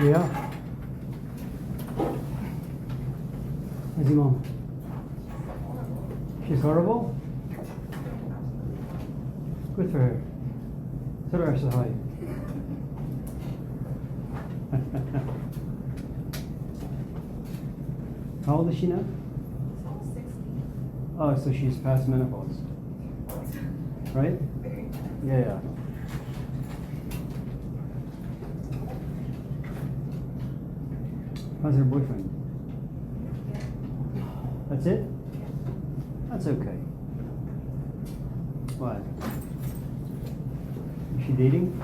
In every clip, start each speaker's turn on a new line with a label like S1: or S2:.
S1: Yeah. How's your mom? She's horrible? Good for her. Tell her I said hi. How old is she now?
S2: 60.
S1: Oh, so she's past menopause. Right? Yeah. How's her boyfriend? That's it? That's okay. What? Is she dating?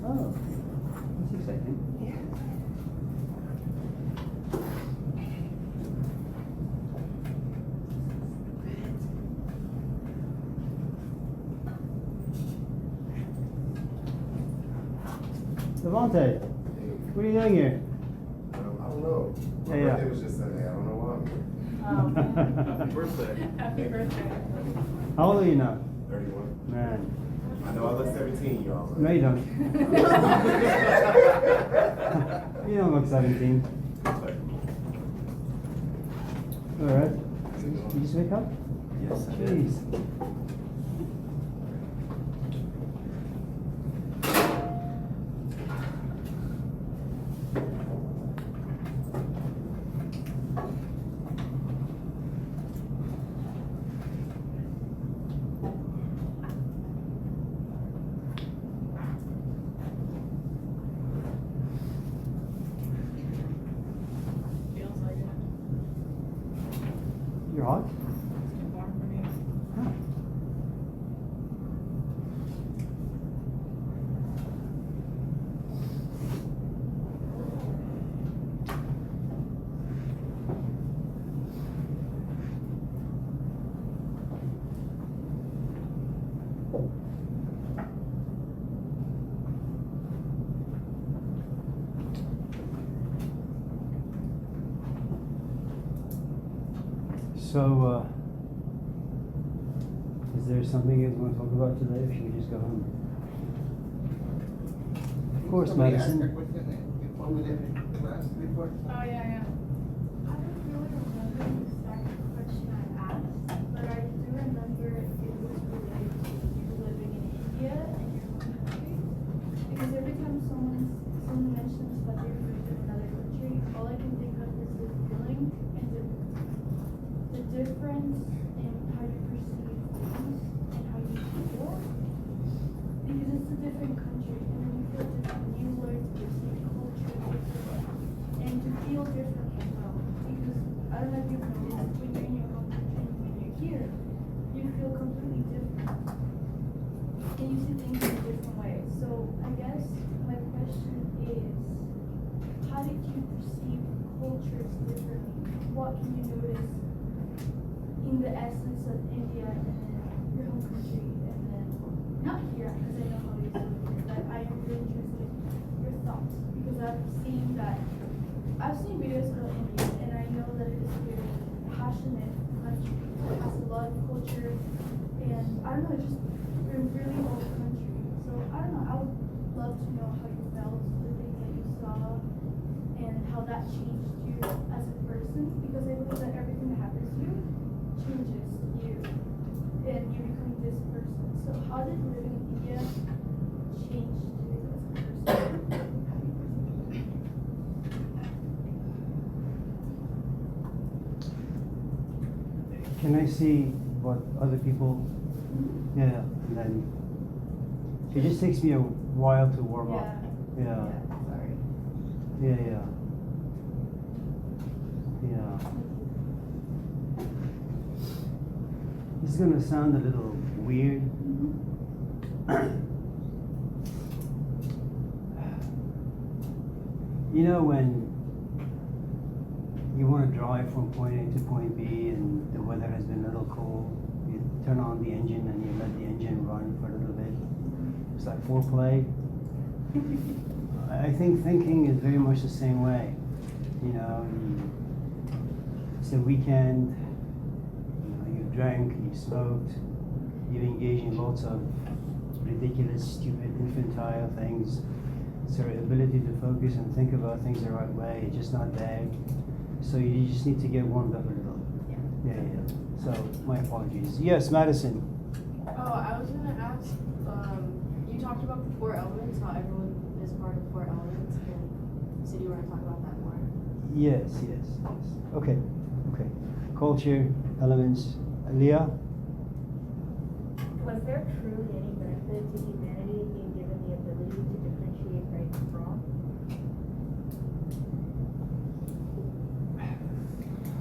S1: Oh, that's exciting. Devontae, what are you doing here?
S3: I don't know. My
S1: Yeah.
S3: birthday was just Sunday. I don't know why.
S4: Happy birthday.
S2: Happy birthday.
S1: How old are you now?
S3: 31.
S1: Man.
S3: I know I look 17, y'all.
S1: No, you don't. You don't look 17. Alright. You just wake up?
S4: Yes, I did.
S1: Jeez.
S2: Feels like it.
S1: You're hot?
S2: It's too warm for me.
S1: Huh. So, is there something you want to talk about today, or should we just go home? Of course,
S5: Somebody asked
S1: medicine.
S5: that question before we did the last report.
S2: Oh, yeah.
S6: I don't really remember the exact question I asked, but I do remember it was related to you living in India and your home country. Because every time someone mentions that they're living in another country, all I can think of is the feeling and the difference in how you perceive things and how you feel. Because it's a different country, and then you feel different. You learn to perceive culture differently and to feel different as well. Because I don't know if you've noticed, when you're in your home country and when you're here, you feel completely different. And you see things in a different way. So I guess my question is, how did you perceive cultures differently? What can you notice in the essence of India and then your home country and then not here, because I know how you do it, but I am really interested in your thoughts because I've seen videos of India and I know that it is a very passionate country. It has a lot of culture and I don't know, it's just a really old country. So I don't know, I would love to know how you felt, the things that you saw, and how that changed you as a person because I believe that everything that happens to you changes you and you become this person. So how did living in India change you as a person?
S1: Can I see what other people? Yeah, and then it just takes me a while to warm up. Yeah.
S6: Sorry.
S1: Yeah. This is gonna sound a little weird. You know when you want to drive from point A to point B and the weather has been a little cold, you turn on the engine and you let the engine run for a little bit. It's like foreplay. I think thinking is very much the same way. You know, it's a weekend, you know, you drank, you smoked, you engaged in lots of ridiculous, stupid, infantile things. So your ability to focus and think about things the right way is just not there. So you just need to get warmed up a little.
S6: Yeah.
S1: Yeah. So my apologies. Yes, Madison.
S7: Oh, I was gonna ask, you talked about the four elements, how everyone is part of four elements, and you said you were gonna talk about that more.
S1: Yes. Okay. Culture, elements. Leah?
S8: Was there truly any benefit to humanity being given the ability to differentiate right from wrong?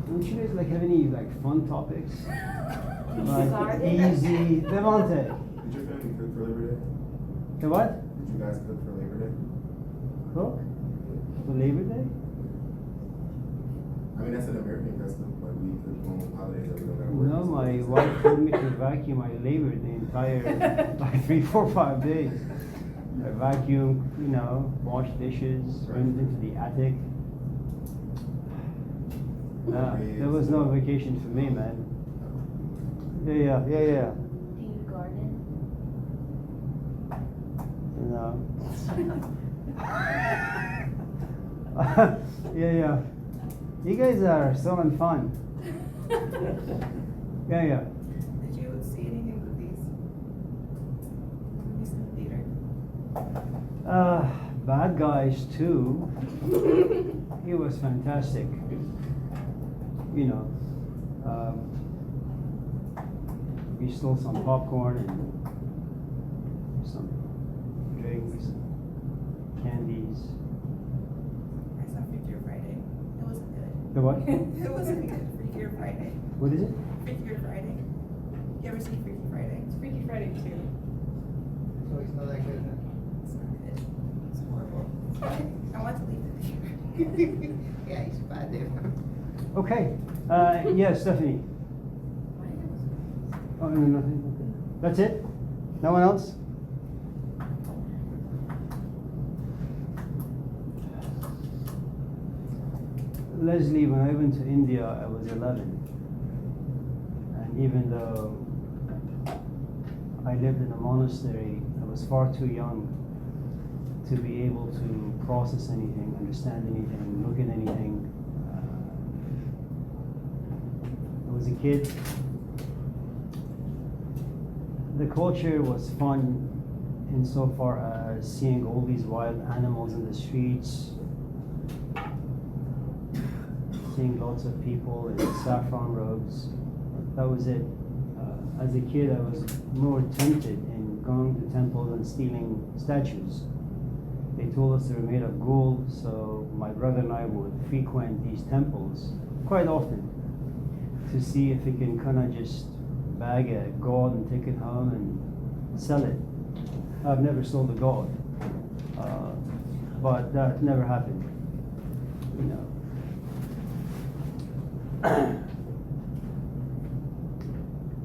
S1: Don't you guys like have any like fun topics? Like
S8: Sorry.
S1: easy. Devante.
S3: Did your family cook for Labor Day?
S1: The what?
S3: Did you guys cook for Labor Day?
S1: Cook? For Labor Day?
S3: I mean, that's an American custom. Like, we cook on holidays that we don't gotta work.
S1: No, my wife told me to vacuum my labor the entire like 3, 4, 5 days. I vacuum, wash dishes, went into the attic. There was no vacation for me, man. Yeah.
S8: Do you garden?
S1: No. Yeah. You guys are so fun. Yeah.
S2: Did you see any new movies? Movies in the theater?
S1: Bad Guys 2. It was fantastic. We stole some popcorn and some drinks, candies.
S2: I saw Freaky Friday. It wasn't good.
S1: The what?
S2: It wasn't good. Freaky Friday.
S1: What is it?
S2: Freaky Friday. You ever seen Freaky Friday? It's Freaky Friday 2.
S5: So it's not that good, huh?
S2: It's not good. It's horrible. I want to leave the theater.
S5: Yeah, it's bad there.
S1: Okay. Yes, Stephanie. Oh, no, nothing. Okay. That's it? No one else? Leslie, when I went to India, I was 11. And even though I lived in a monastery, I was far too young to be able to process anything, understand anything, look at anything. I was a kid. The culture was fun insofar as seeing all these wild animals in the streets, seeing lots of people in saffron robes. That was it. As a kid, I was more tempted in going to temples and stealing statues. They told us they were made of gold, so my brother and I would frequent these temples quite often to see if we can kind of just bag a god and take it home and sell it. I've never sold a god, but that never happened.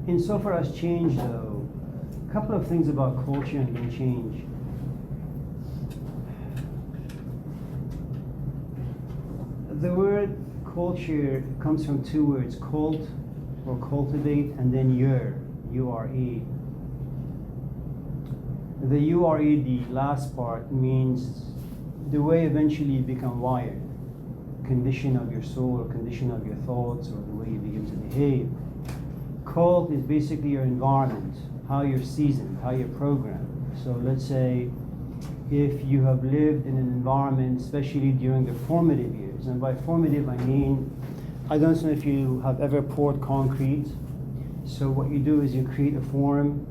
S1: Insofar as change, though, a couple of things about culture and can change. The word culture comes from two words, cult or cultivate, and then U-R-E. The U-R-E, the last part, means the way eventually you become wired, condition of your soul or condition of your thoughts or the way you begin to behave. Cult is basically your environment, how you're seasoned, how you're programmed. So let's say if you have lived in an environment, especially during the formative years, and by formative I mean, I don't know if you have ever poured concrete. So what you do is you create a form,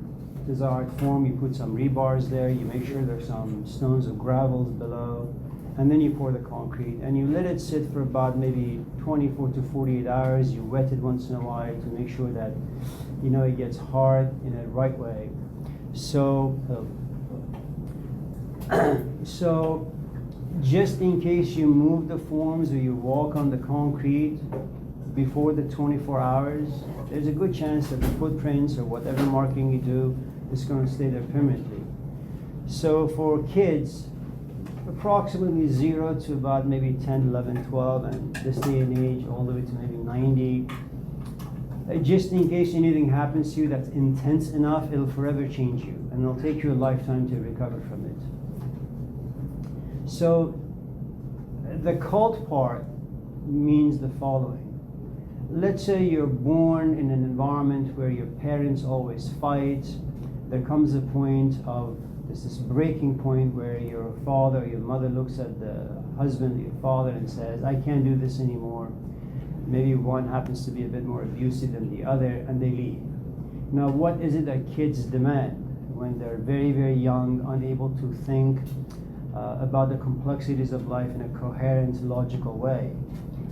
S1: desired form, you put some rebars there, you make sure there's some stones or gravels below, and then you pour the concrete, and you let it sit for about maybe 24 to 48 hours. You wet it once in a while to make sure that, it gets hard in a right way. So just in case you move the forms or you walk on the concrete before the 24 hours, there's a good chance that the footprints or whatever marking you do is going to stay there permanently. So for kids, approximately 0 to about maybe 10, 11, 12, and this day and age all the way to maybe 90, just in case anything happens to you that's intense enough, it'll forever change you, and it'll take you a lifetime to recover from it. So the cult part means the following. Let's say you're born in an environment where your parents always fight. There comes a point of this breaking point where your father or your mother looks at the husband, your father, and says, I can't do this anymore. Maybe one happens to be a bit more abusive than the other, and they leave. Now, what is it that kids demand when they're very, very young, unable to think about the complexities of life in a coherent, logical way?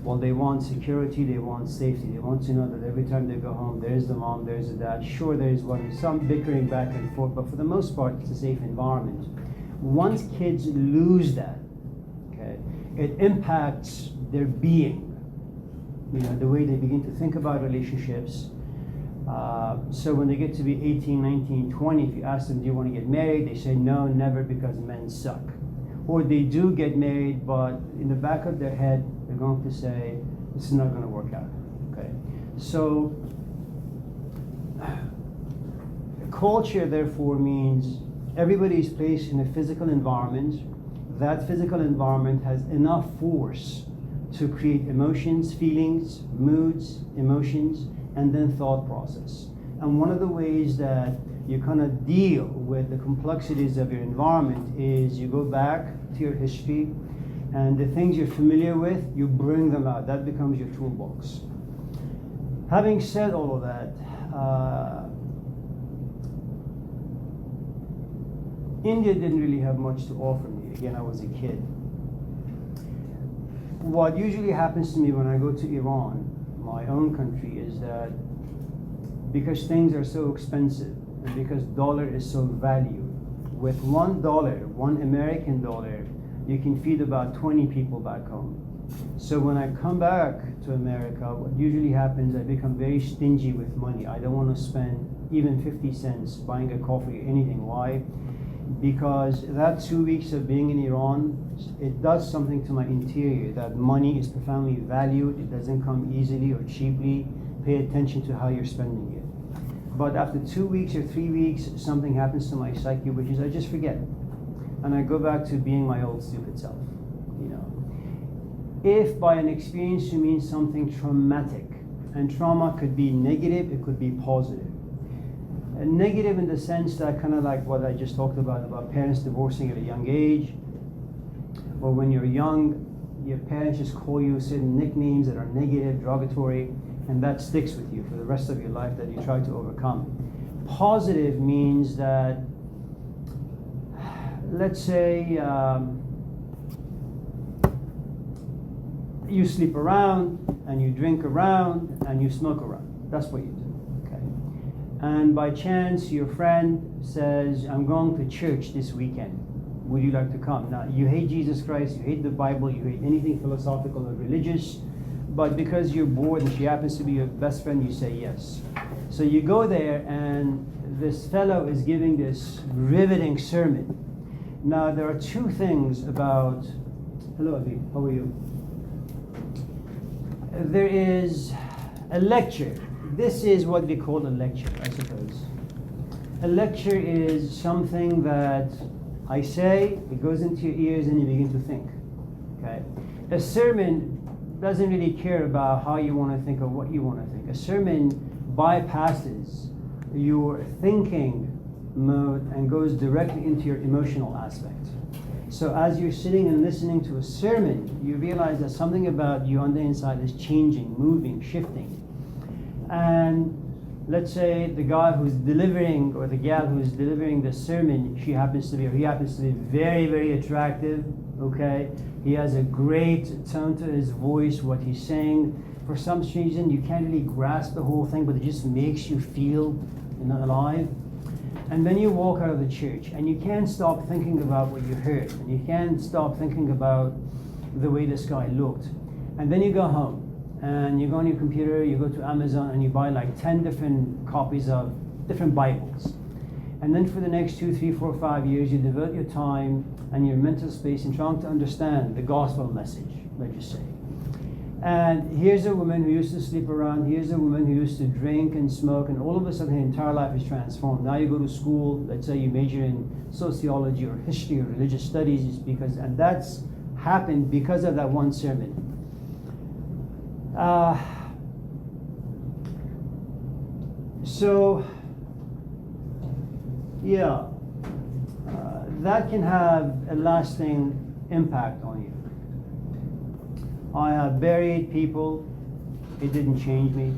S1: Well, they want security, they want safety. They want to know that every time they go home, there's the mom, there's the dad. Sure, there's some bickering back and forth, but for the most part, it's a safe environment. Once kids lose that, okay, it impacts their being. The way they begin to think about relationships. So when they get to be 18, 19, 20, if you ask them, do you want to get married? They say, no, never, because men suck. Or they do get married, but in the back of their head, they're going to say, this is not going to work out. Okay. So culture, therefore, means everybody is placed in a physical environment. That physical environment has enough force to create emotions, feelings, moods, emotions, and then thought process. And one of the ways that you kind of deal with the complexities of your environment is you go back to your history, and the things you're familiar with, you bring them out. That becomes your toolbox. Having said all of that, India didn't really have much to offer me. Again, I was a kid. What usually happens to me when I go to Iran, my own country, is that because things are so expensive and because dollar is so valued, with $1, $1 American dollar, you can feed about 20 people back home. So when I come back to America, what usually happens, I become very stingy with money. I don't want to spend even 50 cents buying a coffee or anything. Why? Because that 2 weeks of being in Iran, it does something to my interior, that money is profoundly valued. It doesn't come easily or cheaply. Pay attention to how you're spending it. But after 2 weeks or 3 weeks, something happens to my psyche, which is I just forget. And I go back to being my old stupid self. If by an experience you mean something traumatic, and trauma could be negative, it could be positive. Negative in the sense that kind of like what I just talked about parents divorcing at a young age, or when you're young, your parents just call you certain nicknames that are negative, derogatory, and that sticks with you for the rest of your life that you try to overcome. Positive means that, let's say, you sleep around, and you drink around, and you smoke around. That's what you do. And by chance, your friend says, I'm going to church this weekend. Would you like to come? Now, you hate Jesus Christ, you hate the Bible, you hate anything philosophical or religious, but because you're bored and she happens to be your best friend, you say yes. So you go there, and this fellow is giving this riveting sermon. Now, there are two things about... Hello, Amir. How are you? There is a lecture. This is what we call a lecture, I suppose. A lecture is something that I say, it goes into your ears, and you begin to think. Okay? A sermon doesn't really care about how you want to think or what you want to think. A sermon bypasses your thinking mode and goes directly into your emotional aspect. So as you're sitting and listening to a sermon, you realize that something about you on the inside is changing, moving, shifting. And let's say the guy who's delivering, or the gal who's delivering the sermon, he happens to be very, very attractive, okay? He has a great tone to his voice, what he's saying. For some reason, you can't really grasp the whole thing, but it just makes you feel, alive. And then you walk out of the church, and you can't stop thinking about what you heard, and you can't stop thinking about the way this guy looked. And then you go home, and you go on your computer, you go to Amazon, and you buy like 10 different copies of different Bibles. And then for the next 2, 3, 4, 5 years, you devote your time and your mental space in trying to understand the gospel message, let's just say. And here's a woman who used to sleep around, here's a woman who used to drink and smoke, and all of a sudden her entire life is transformed. Now you go to school, let's say you major in sociology or history or religious studies, it's because, and that's happened because of that one sermon. So, yeah, that can have a lasting impact on you. I have buried people, it didn't change me.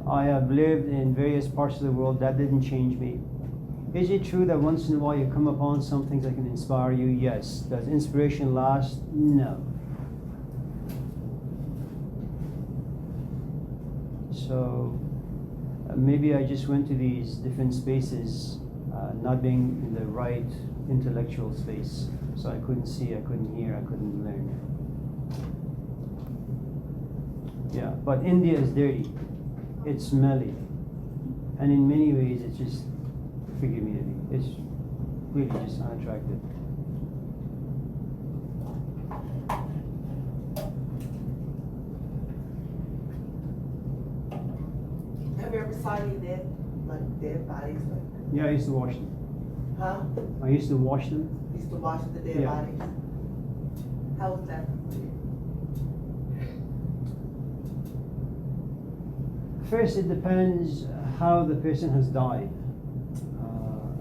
S1: I have lived in various parts of the world, that didn't change me. Is it true that once in a while you come upon something that can inspire you? Yes. Does inspiration last? No. So maybe I just went to these different spaces not being in the right intellectual space. So I couldn't see, I couldn't hear, I couldn't learn. Yeah, but India is dirty. It's smelly. And in many ways it's just, forgive me, it's really just unattractive.
S9: Have you ever saw any dead bodies?
S1: Yeah, I used to wash them.
S9: Huh?
S1: I used to wash them.
S9: Used to wash the dead
S1: Yeah.
S9: bodies? How was that for you?
S1: First, it depends how the person has died.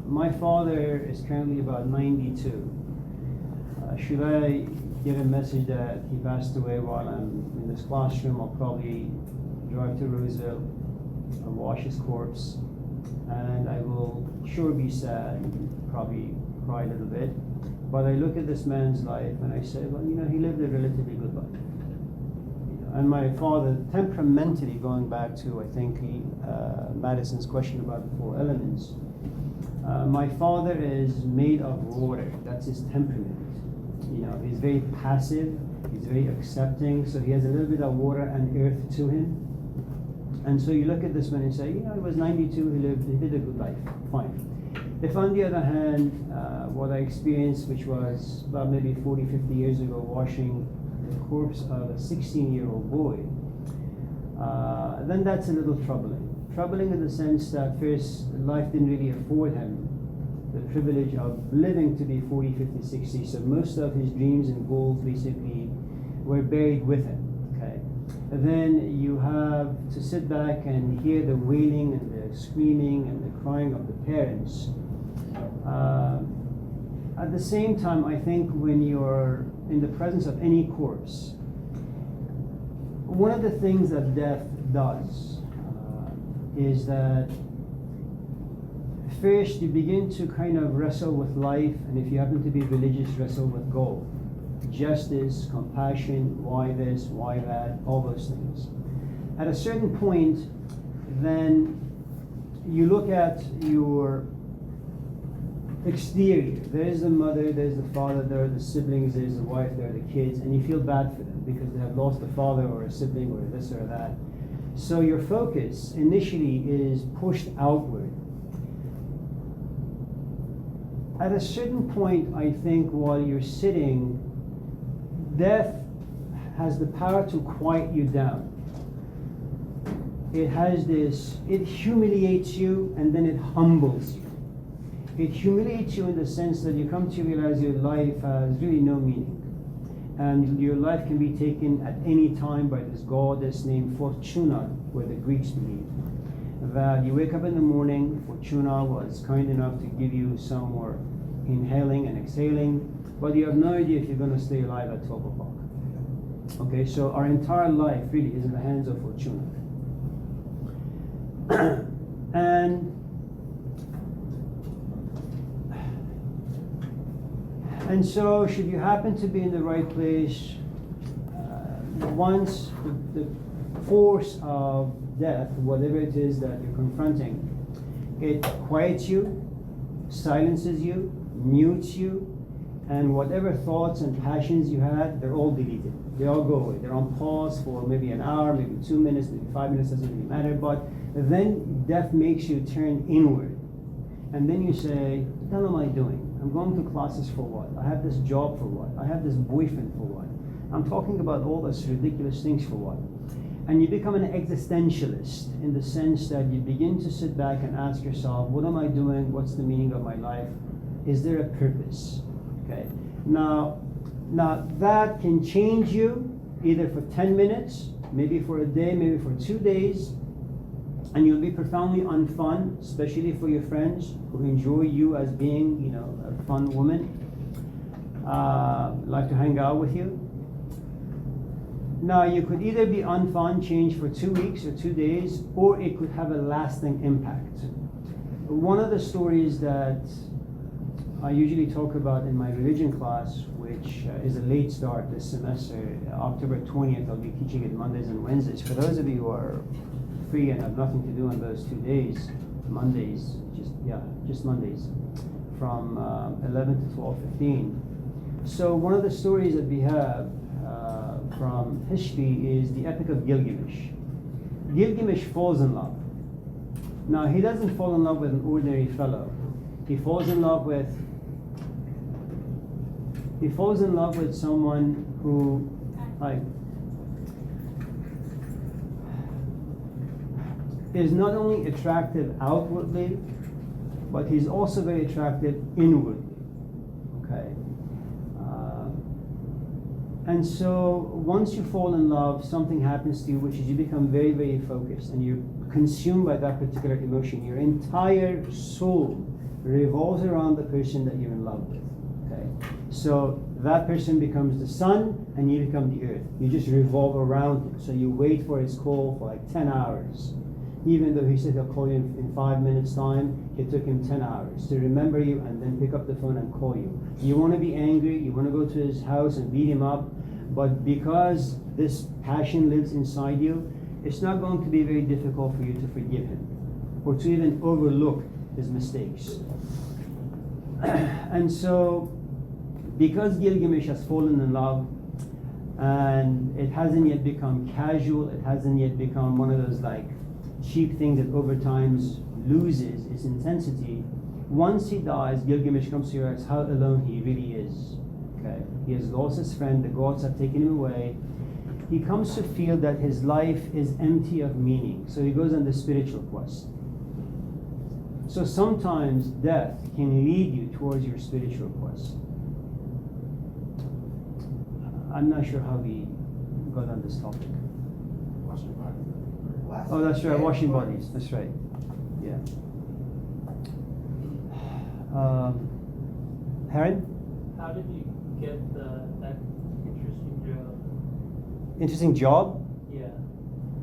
S1: My father is currently about 92. Should I get a message that he passed away while I'm in this classroom, I'll probably drive to Roseville, I'll wash his corpse, and I will sure be sad, probably cry a little bit. But I look at this man's life and I say, well, you know, he lived a relatively good life. And my father, temperamentally, going back to, I think, Madison's question about the four elements, my father is made of water. That's his temperament. You know, he's very passive, he's very accepting, so he has a little bit of water and earth to him. And so you look at this man and say, you know, he was 92, he did a good life, fine. If on the other hand, what I experienced, which was about maybe 40, 50 years ago, washing the corpse of a 16-year-old boy, then that's a little troubling. Troubling in the sense that first, life didn't really afford him the privilege of living to be 40, 50, 60, so most of his dreams and goals basically were buried with him, okay? And then you have to sit back and hear the wailing and the screaming and the crying of the parents. At the same time, I think when you're in the presence of any corpse, one of the things that death does is that first you begin to kind of wrestle with life, and if you happen to be religious, wrestle with God. Justice, compassion, why this, why that, all those things. At a certain point, then you look at your exterior. There's the mother, there's the father, there are the siblings, there's the wife, there are the kids, and you feel bad for them because they have lost a father or a sibling or this or that. So your focus initially is pushed outward. At a certain point, I think, while you're sitting, death has the power to quiet you down. It has this, it humiliates you and then it humbles you. It humiliates you in the sense that you come to realize your life has really no meaning. And your life can be taken at any time by this goddess named Fortuna, where the Greeks believe. That you wake up in the morning, Fortuna was kind enough to give you some more inhaling and exhaling, but you have no idea if you're going to stay alive at 12 o'clock. Okay, so our entire life really is in the hands of Fortuna. And so should you happen to be in the right place, once the force of death, whatever it is that you're confronting, it quiets you, silences you, mutes you, and whatever thoughts and passions you had, they're all deleted. They all go away. They're on pause for maybe an hour, maybe 2 minutes, maybe 5 minutes, doesn't really matter, but then death makes you turn inward. And then you say, what am I doing? I'm going to classes for what? I have this job for what? I have this boyfriend for what? I'm talking about all those ridiculous things for what? And you become an existentialist in the sense that you begin to sit back and ask yourself, what am I doing? What's the meaning of my life? Is there a purpose? Okay. Now that can change you either for 10 minutes, maybe for a day, maybe for 2 days, and you'll be profoundly unfun, especially for your friends who enjoy you as being, you know, a fun woman, like to hang out with you. Now, you could either be unfun, change for 2 weeks or 2 days, or it could have a lasting impact. One of the stories that I usually talk about in my religion class, which is a late start this semester, October 20th, I'll be teaching it Mondays and Wednesdays. For those of you who are free and have nothing to do on those 2 days, Mondays, just Mondays, from 11 to 12:15. So one of the stories that we have from history is the Epic of Gilgamesh. Gilgamesh falls in love. Now, he doesn't fall in love with an ordinary fellow. He falls in love with someone who, like, is not only attractive outwardly, but he's also very attractive inwardly. Okay. And so once you fall in love, something happens to you, which is you become very, very focused and you're consumed by that particular emotion. Your entire soul revolves around the person that you're in love with. Okay? So that person becomes the sun and you become the earth. You just revolve around him. So you wait for his call for like 10 hours. Even though he said he'll call you in 5 minutes time, it took him 10 hours to remember you and then pick up the phone and call you. You want to be angry, you want to go to his house and beat him up, but because this passion lives inside you, it's not going to be very difficult for you to forgive him or to even overlook his mistakes. And so, because Gilgamesh has fallen in love, and it hasn't yet become casual, it hasn't yet become one of those like cheap thing that over time loses its intensity. Once he dies, Gilgamesh comes to realize how alone he really is. Okay, he has lost his friend, the gods have taken him away. He comes to feel that his life is empty of meaning, so he goes on the spiritual quest. So sometimes death can lead you towards your spiritual quest. I'm not sure how we got on this topic.
S3: Washing bodies.
S1: Oh, that's right, washing bodies. That's right. Yeah. Harry?
S10: How did you get that interesting job?
S1: Interesting job?
S10: Yeah,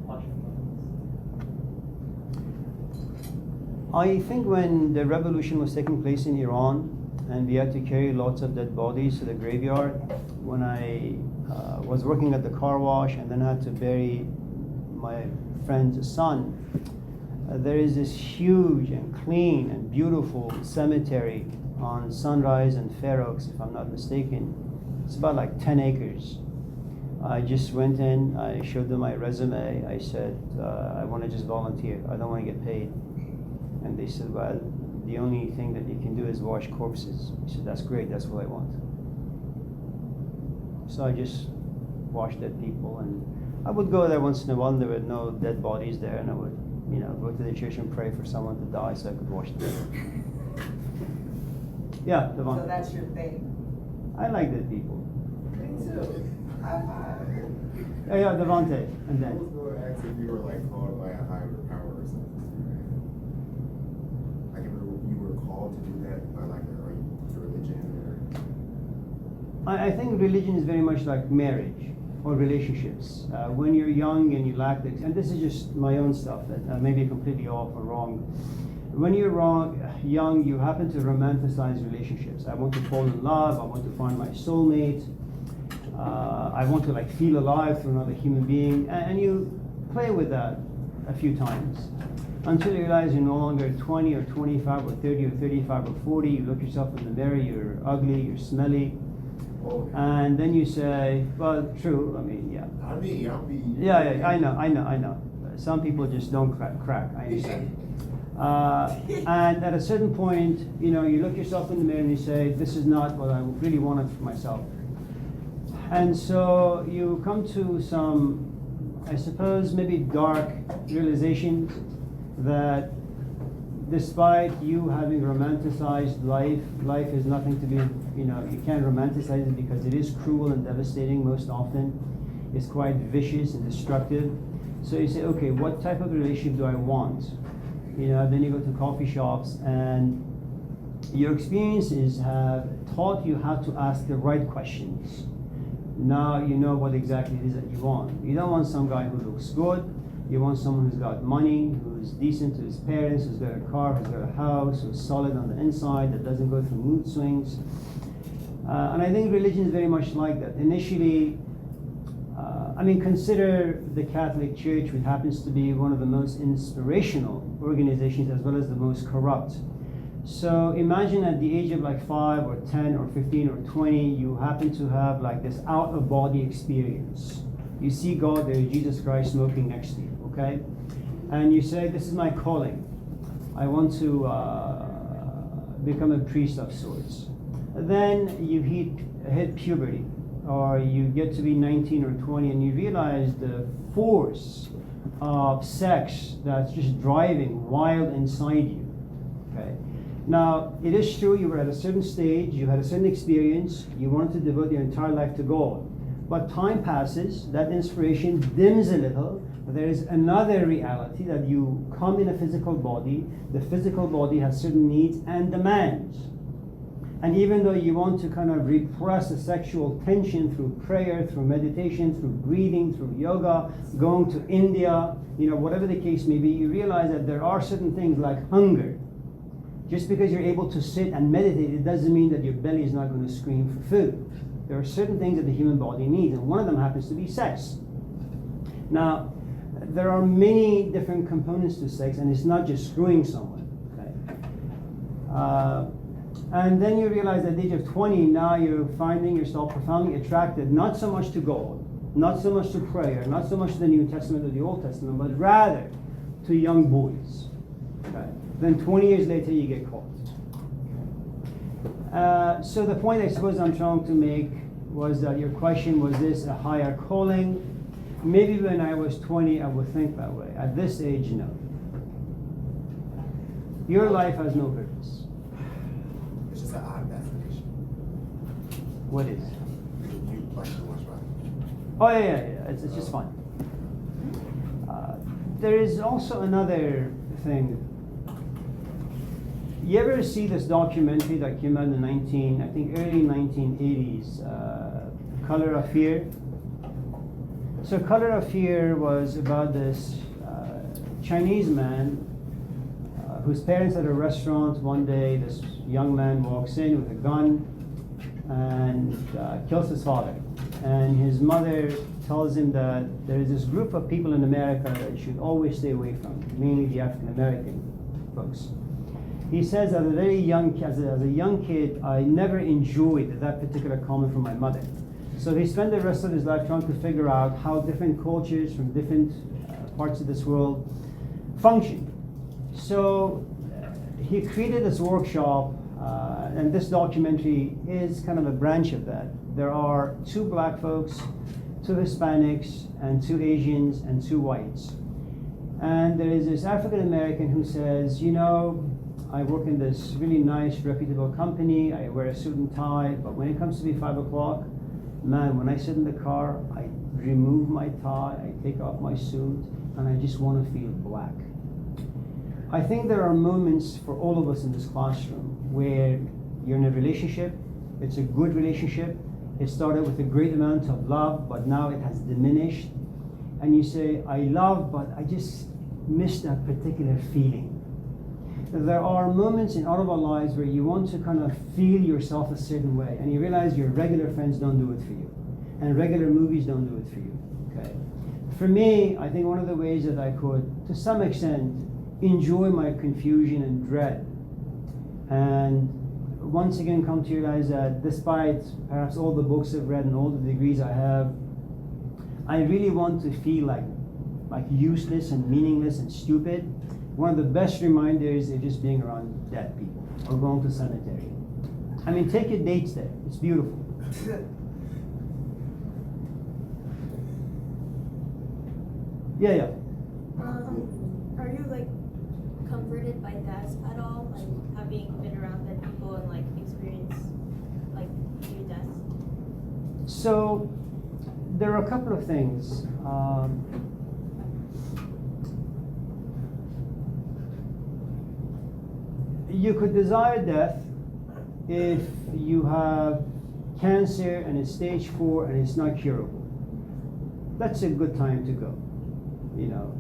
S10: washing bodies.
S1: I think when the revolution was taking place in Iran and we had to carry lots of dead bodies to the graveyard, when I was working at the car wash and then had to bury my friend's son, there is this huge and clean and beautiful cemetery on Sunrise and Fair Oaks, if I'm not mistaken. It's about like 10 acres. I just went in, I showed them my resume, I said, I want to just volunteer, I don't want to get paid. And they said, well, the only thing that you can do is wash corpses. I said, that's great, that's what I want. So I just washed dead people, and I would go there once in a while. There were no dead bodies there, and I would, go to the church and pray for someone to die so I could wash them. Yeah, Devon.
S9: So that's your thing.
S1: I like dead people.
S9: Me too. High five.
S1: Yeah, Devontae, and
S3: I
S1: then.
S3: was going to ask if you were like called by a higher power or something. Like if you were called to do that by like a religion or.
S1: I think religion is very much like marriage or relationships. When you're young and you lack and this is just my own stuff that may be completely off or wrong. When you're young, you happen to romanticize relationships. I want to fall in love. I want to find my soulmate. I want to feel alive through another human being, and you play with that a few times until you realize you're no longer 20 or 25 or 30 or 35 or 40. You look yourself in the mirror. You're ugly. You're smelly. And then you say, well, true, I mean, yeah.
S3: I'll be.
S1: Yeah, I know. Some people just don't crack, I understand. And at a certain point, you look yourself in the mirror and you say, this is not what I really wanted for myself. And so you come to some, I suppose, maybe dark realizations that despite you having romanticized life is nothing to be, you can't romanticize it because it is cruel and devastating most often. It's quite vicious and destructive. So you say, okay, what type of relationship do I want? Then you go to coffee shops, and your experiences have taught you how to ask the right questions. Now you know what exactly it is that you want. You don't want some guy who looks good. You want someone who's got money, who's decent to his parents, who's got a car, who's got a house, who's solid on the inside, that doesn't go through mood swings. And I think religion is very much like that. Initially, consider the Catholic Church, which happens to be one of the most inspirational organizations as well as the most corrupt. So imagine at the age of like 5 or 10 or 15 or 20, you happen to have like this out-of-body experience. You see God, there is Jesus Christ smoking next to you, okay? And you say, this is my calling. I want to become a priest of sorts. Then you hit puberty, or you get to be 19 or 20, and you realize the force of sex that's just driving wild inside you, okay? Now, it is true you were at a certain stage, you had a certain experience, you wanted to devote your entire life to God. But time passes, that inspiration dims a little, but there is another reality that you come in a physical body, the physical body has certain needs and demands. And even though you want to kind of repress the sexual tension through prayer, through meditation, through breathing, through yoga, going to India, whatever the case may be, you realize that there are certain things like hunger. Just because you're able to sit and meditate, it doesn't mean that your belly is not going to scream for food. There are certain things that the human body needs, and one of them happens to be sex. Now, there are many different components to sex, and it's not just screwing someone, okay? And then you realize at the age of 20, now you're finding yourself profoundly attracted, not so much to God, not so much to prayer, not so much to the New Testament or the Old Testament, but rather to young boys. Okay? Then 20 years later, you get caught. So the point I suppose I'm trying to make was that your question, was this a higher calling? Maybe when I was 20, I would think that way. At this age, no. Your life has no purpose.
S3: It's just an odd definition.
S1: What is?
S3: You like to watch, right?
S1: Oh, yeah. It's just fun. There is also another thing. You ever see this documentary that came out in the early 1980s, Color of Fear? So Color of Fear was about this Chinese man whose parents at a restaurant. One day this young man walks in with a gun and kills his father. And his mother tells him that there is this group of people in America that you should always stay away from, mainly the African American folks. He says as a young kid, I never enjoyed that particular comment from my mother. So he spent the rest of his life trying to figure out how different cultures from different parts of this world function. So he created this workshop, and this documentary is kind of a branch of that. There are 2 black folks, 2 Hispanics, and 2 Asians, and 2 whites. And there is this African American who says, I work in this really nice, reputable company. I wear a suit and tie, but when it comes to be 5 o'clock, man, when I sit in the car, I remove my tie, I take off my suit, and I just want to feel black. I think there are moments for all of us in this classroom where you're in a relationship, it's a good relationship, it started with a great amount of love, but now it has diminished, and you say, I love, but I just miss that particular feeling. There are moments in all of our lives where you want to kind of feel yourself a certain way, and you realize your regular friends don't do it for you, and regular movies don't do it for you. Okay. For me, I think one of the ways that I could, to some extent, enjoy my confusion and dread, and once again come to realize that despite perhaps all the books I've read and all the degrees I have, I really want to feel like useless and meaningless and stupid. One of the best reminders is just being around dead people or going to cemetery. Take your dates there. It's beautiful. Yeah, yeah.
S8: Are you like comforted by death at all? Like having been around dead people and like experience like near death?
S1: So there are a couple of things. You could desire death if you have cancer and it's stage 4 and it's not curable. That's a good time to go. You know,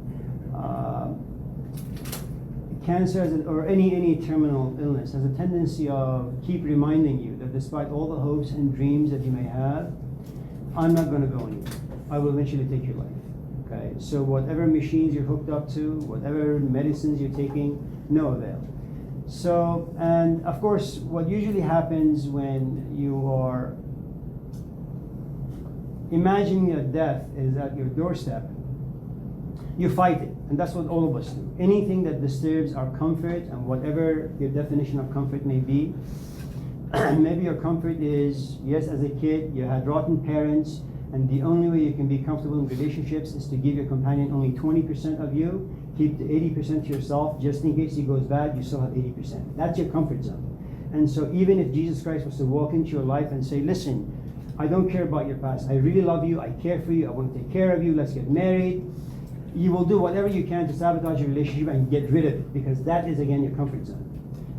S1: cancer or any terminal illness has a tendency of keep reminding you that despite all the hopes and dreams that you may have, I'm not going to go anywhere. I will eventually take your life. Okay, so whatever machines you're hooked up to, whatever medicines you're taking, no avail. So, and of course, what usually happens when you are imagining that death is at your doorstep, you fight it, and that's what all of us do. Anything that disturbs our comfort, and whatever your definition of comfort may be, maybe your comfort is, yes, as a kid, you had rotten parents, and the only way you can be comfortable in relationships is to give your companion only 20% of you, keep the 80% to yourself, just in case he goes bad, you still have 80%. That's your comfort zone. And so even if Jesus Christ was to walk into your life and say, listen, I don't care about your past, I really love you, I care for you, I want to take care of you, let's get married, you will do whatever you can to sabotage your relationship and get rid of it, because that is, again, your comfort zone.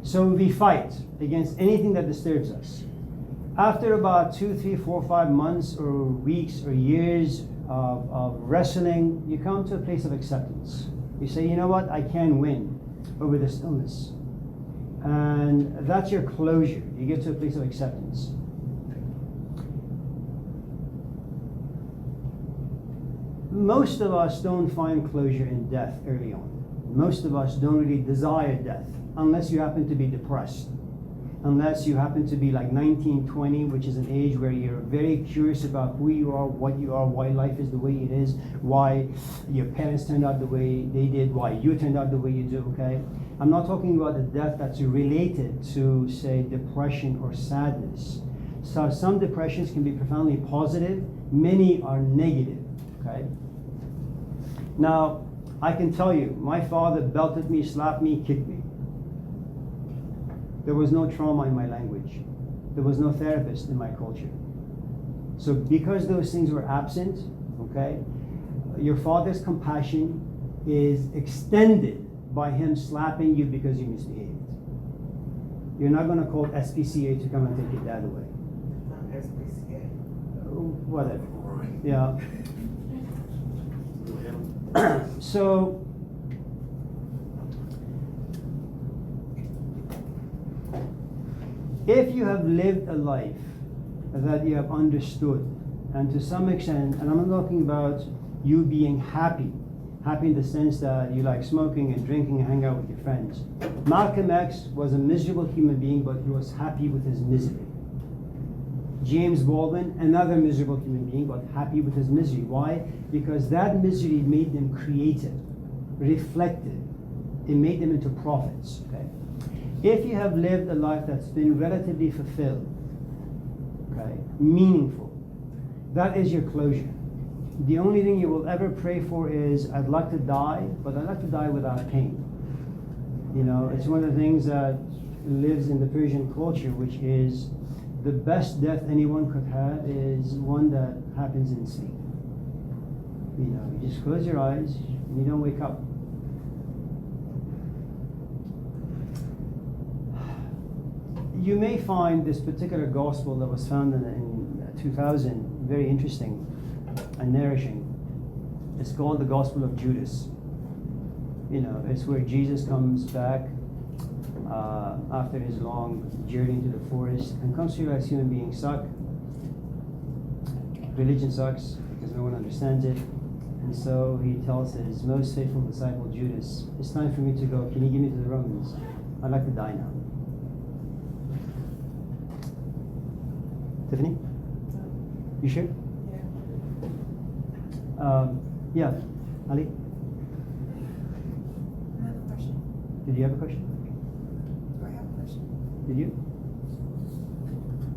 S1: So we fight against anything that disturbs us. After about 2, 3, 4, 5 months or weeks or years of wrestling, you come to a place of acceptance. You say, you know what, I can win over this illness. And that's your closure. You get to a place of acceptance. Most of us don't find closure in death early on. Most of us don't really desire death, unless you happen to be depressed. Unless you happen to be like 19, 20, which is an age where you're very curious about who you are, what you are, why life is the way it is, why your parents turned out the way they did, why you turned out the way you do, okay? I'm not talking about a death that's related to, say, depression or sadness. So some depressions can be profoundly positive, many are negative, okay? Now, I can tell you, my father belted me, slapped me, kicked me. There was no trauma in my language. There was no therapist in my culture. So because those things were absent, okay, your father's compassion is extended by him slapping you because you misbehaved. You're not going to call SPCA to come and take your dad away.
S9: Not SPCA.
S1: Whatever. Yeah. So, if you have lived a life that you have understood, and to some extent, and I'm not talking about you being happy in the sense that you like smoking and drinking and hang out with your friends. Malcolm X was a miserable human being, but he was happy with his misery. James Baldwin, another miserable human being, but happy with his misery. Why? Because that misery made them creative, reflective. It made them into prophets. Okay? If you have lived a life that's been relatively fulfilled, okay, meaningful, that is your closure. The only thing you will ever pray for is, I'd like to die, but I'd like to die without pain. You know, it's one of the things that lives in the Persian culture, which is the best death anyone could have is one that happens in sleep. You know, you just close your eyes and you don't wake up. You may find this particular gospel that was found in 2000 very interesting and nourishing. It's called the Gospel of Judas. You know, it's where Jesus comes back after his long journey into the forest and comes to realize human beings suck. Religion sucks because no one understands it. And so he tells his most faithful disciple Judas, it's time for me to go. Can you give me to the Romans? I'd like to die now. Tiffany? You sure? Yeah. Ali?
S2: I have a question.
S1: Did you have a question?
S2: Do I have a question?
S1: Did you?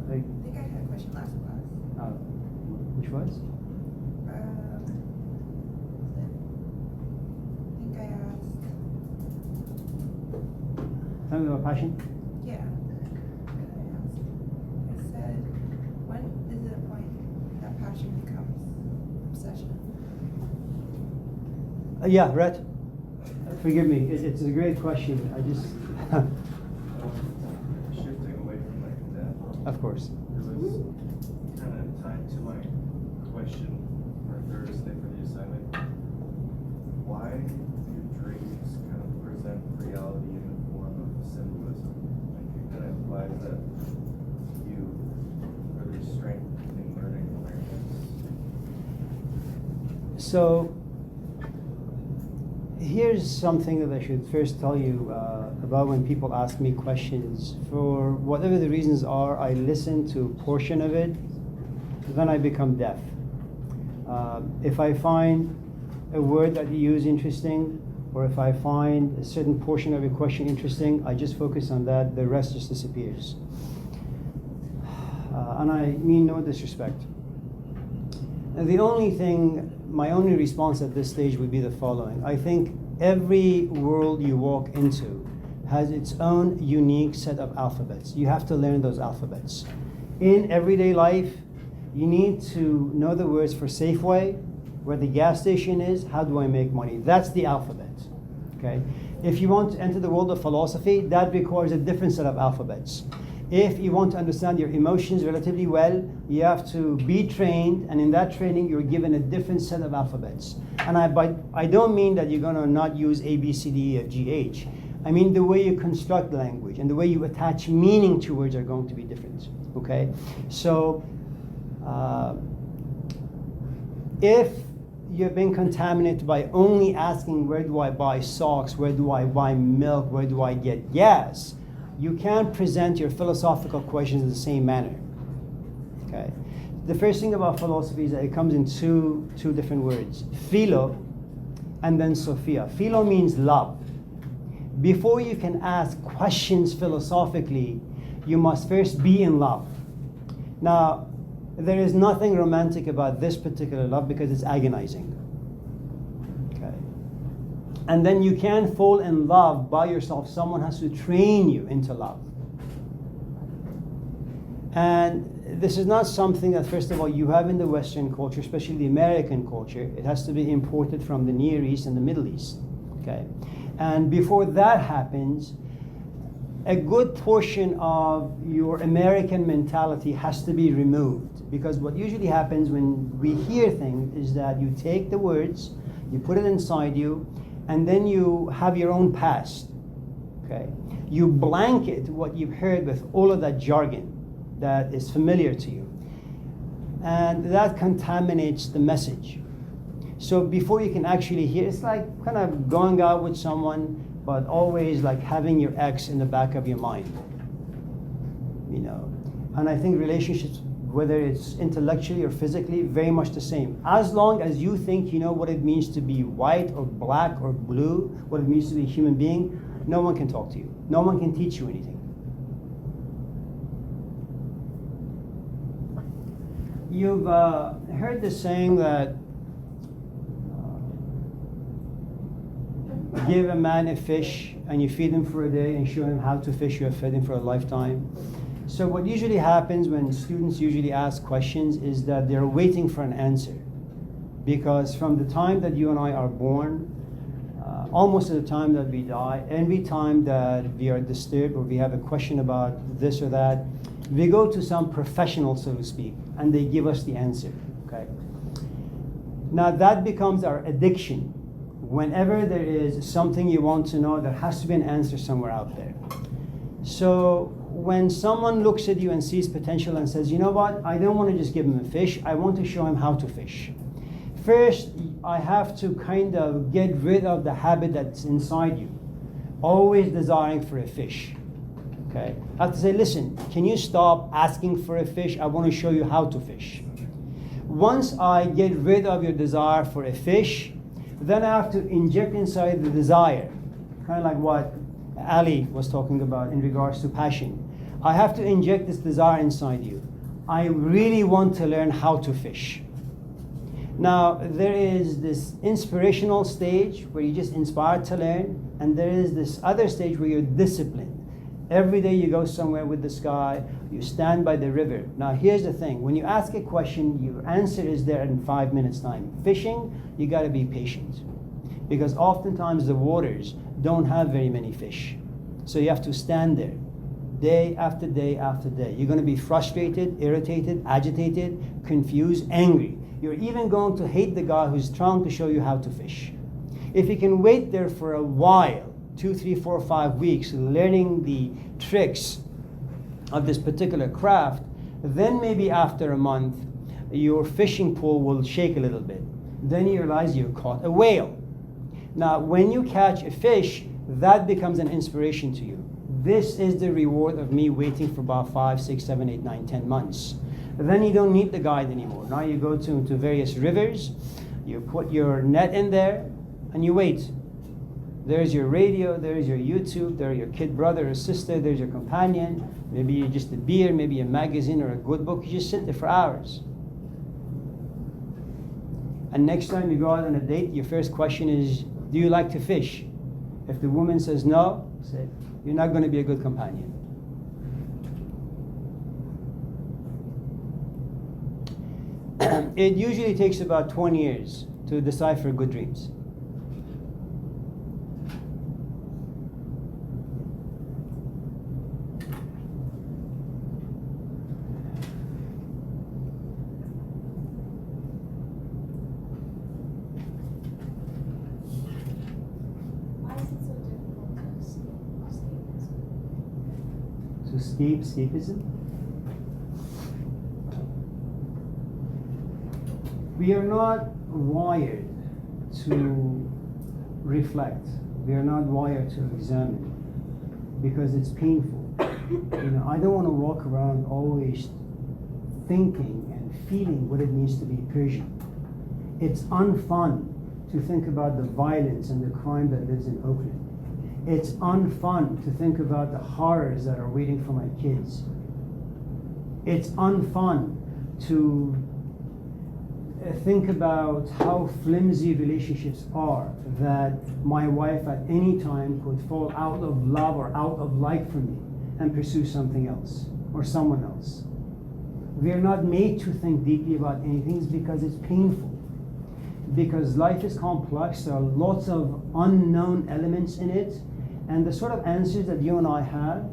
S2: I think I had a question last class.
S1: Which was? Tell me about passion.
S2: Yeah. I said, when is it a point that passion becomes obsession?
S1: Yeah, Rhett. Forgive me. It's a great question. I just.
S4: Shifting away from like that.
S1: Of course.
S4: It was kind of tied to my question or Thursday for the assignment. Why do dreams kind of present reality in the form of symbolism? Like it kind of implies that you really strength in learning awareness.
S1: So here's something that I should first tell you about when people ask me questions. For whatever the reasons are, I listen to a portion of it, then I become deaf. If I find a word that you use interesting, or if I find a certain portion of your question interesting, I just focus on that, the rest just disappears. And I mean no disrespect. And my only response at this stage would be the following. I think every world you walk into has its own unique set of alphabets. You have to learn those alphabets. In everyday life, you need to know the words for Safeway, where the gas station is, how do I make money? That's the alphabet, okay? If you want to enter the world of philosophy, that requires a different set of alphabets. If you want to understand your emotions relatively well, you have to be trained, and in that training, you're given a different set of alphabets. And I don't mean that you're going to not use A, B, C, D, E, F, G, H. I mean the way you construct language and the way you attach meaning to words are going to be different, okay? So, if you've been contaminated by only asking, where do I buy socks, where do I buy milk, where do I get gas, you can't present your philosophical questions in the same manner. Okay. The first thing about philosophy is that it comes in two different words, philo and then sophia. Philo means love. Before you can ask questions philosophically, you must first be in love. Now, there is nothing romantic about this particular love because it's agonizing. And then you can't fall in love by yourself. Someone has to train you into love. And this is not something that, first of all, you have in the Western culture, especially the American culture. It has to be imported from the Near East and the Middle East. Okay? And before that happens, a good portion of your American mentality has to be removed. Because what usually happens when we hear things is that you take the words, you put it inside you, and then you have your own past, okay? You blanket what you've heard with all of that jargon that is familiar to you. And that contaminates the message. So before you can actually hear, it's like kind of going out with someone, but always like having your ex in the back of your mind, you know? And I think relationships, whether it's intellectually or physically, very much the same. As long as you think you know what it means to be white or black or blue, what it means to be a human being, no one can talk to you. No one can teach you anything. You've heard the saying that give a man a fish and you feed him for a day and show him how to fish, you have fed him for a lifetime. So what usually happens when students usually ask questions is that they're waiting for an answer. Because from the time that you and I are born, almost at the time that we die, every time that we are disturbed or we have a question about this or that, we go to some professional, so to speak, and they give us the answer, okay? Now that becomes our addiction. Whenever there is something you want to know, there has to be an answer somewhere out there. So when someone looks at you and sees potential and says, you know what, I don't want to just give him a fish, I want to show him how to fish. First, I have to kind of get rid of the habit that's inside you, always desiring for a fish. Okay? I have to say, listen, can you stop asking for a fish? I want to show you how to fish. Once I get rid of your desire for a fish, then I have to inject inside the desire, kind of like what Ali was talking about in regards to passion. I have to inject this desire inside you. I really want to learn how to fish. Now, there is this inspirational stage where you're just inspired to learn, and there is this other stage where you're disciplined. Every day you go somewhere with this guy, you stand by the river. Now here's the thing, when you ask a question, your answer is there in 5 minutes time. Fishing, you gotta be patient. Because oftentimes the waters don't have very many fish. So you have to stand there, day after day after day. You're gonna be frustrated, irritated, agitated, confused, angry. You're even going to hate the guy who's trying to show you how to fish. If you can wait there for a while, 2, 3, 4, 5 weeks, learning the tricks of this particular craft, then maybe after a month, your fishing pole will shake a little bit. Then you realize you caught a whale. Now, when you catch a fish, that becomes an inspiration to you. This is the reward of me waiting for about 5, 6, 7, 8, 9, 10 months. Then you don't need the guide anymore. Now you go to various rivers, you put your net in there, and you wait. There's your radio, there's your YouTube, there's your kid brother or sister, there's your companion, maybe just a beer, maybe a magazine or a good book. You just sit there for hours. And next time you go out on a date, your first question is, do you like to fish? If the woman says no, say, you're not going to be a good companion. It usually takes about 20 years to decipher good dreams.
S8: Why is it so difficult to escapism?
S1: To escapism? We are not wired to reflect. We are not wired to examine because it's painful. I don't want to walk around always thinking and feeling what it means to be Persian. It's unfun to think about the violence and the crime that lives in Oakland. It's unfun to think about the horrors that are waiting for my kids. It's unfun to think about how flimsy relationships are, that my wife at any time could fall out of love or out of like for me and pursue something else or someone else. We are not made to think deeply about anything because it's painful. Because life is complex, there are lots of unknown elements in it, and the sort of answers that you and I have,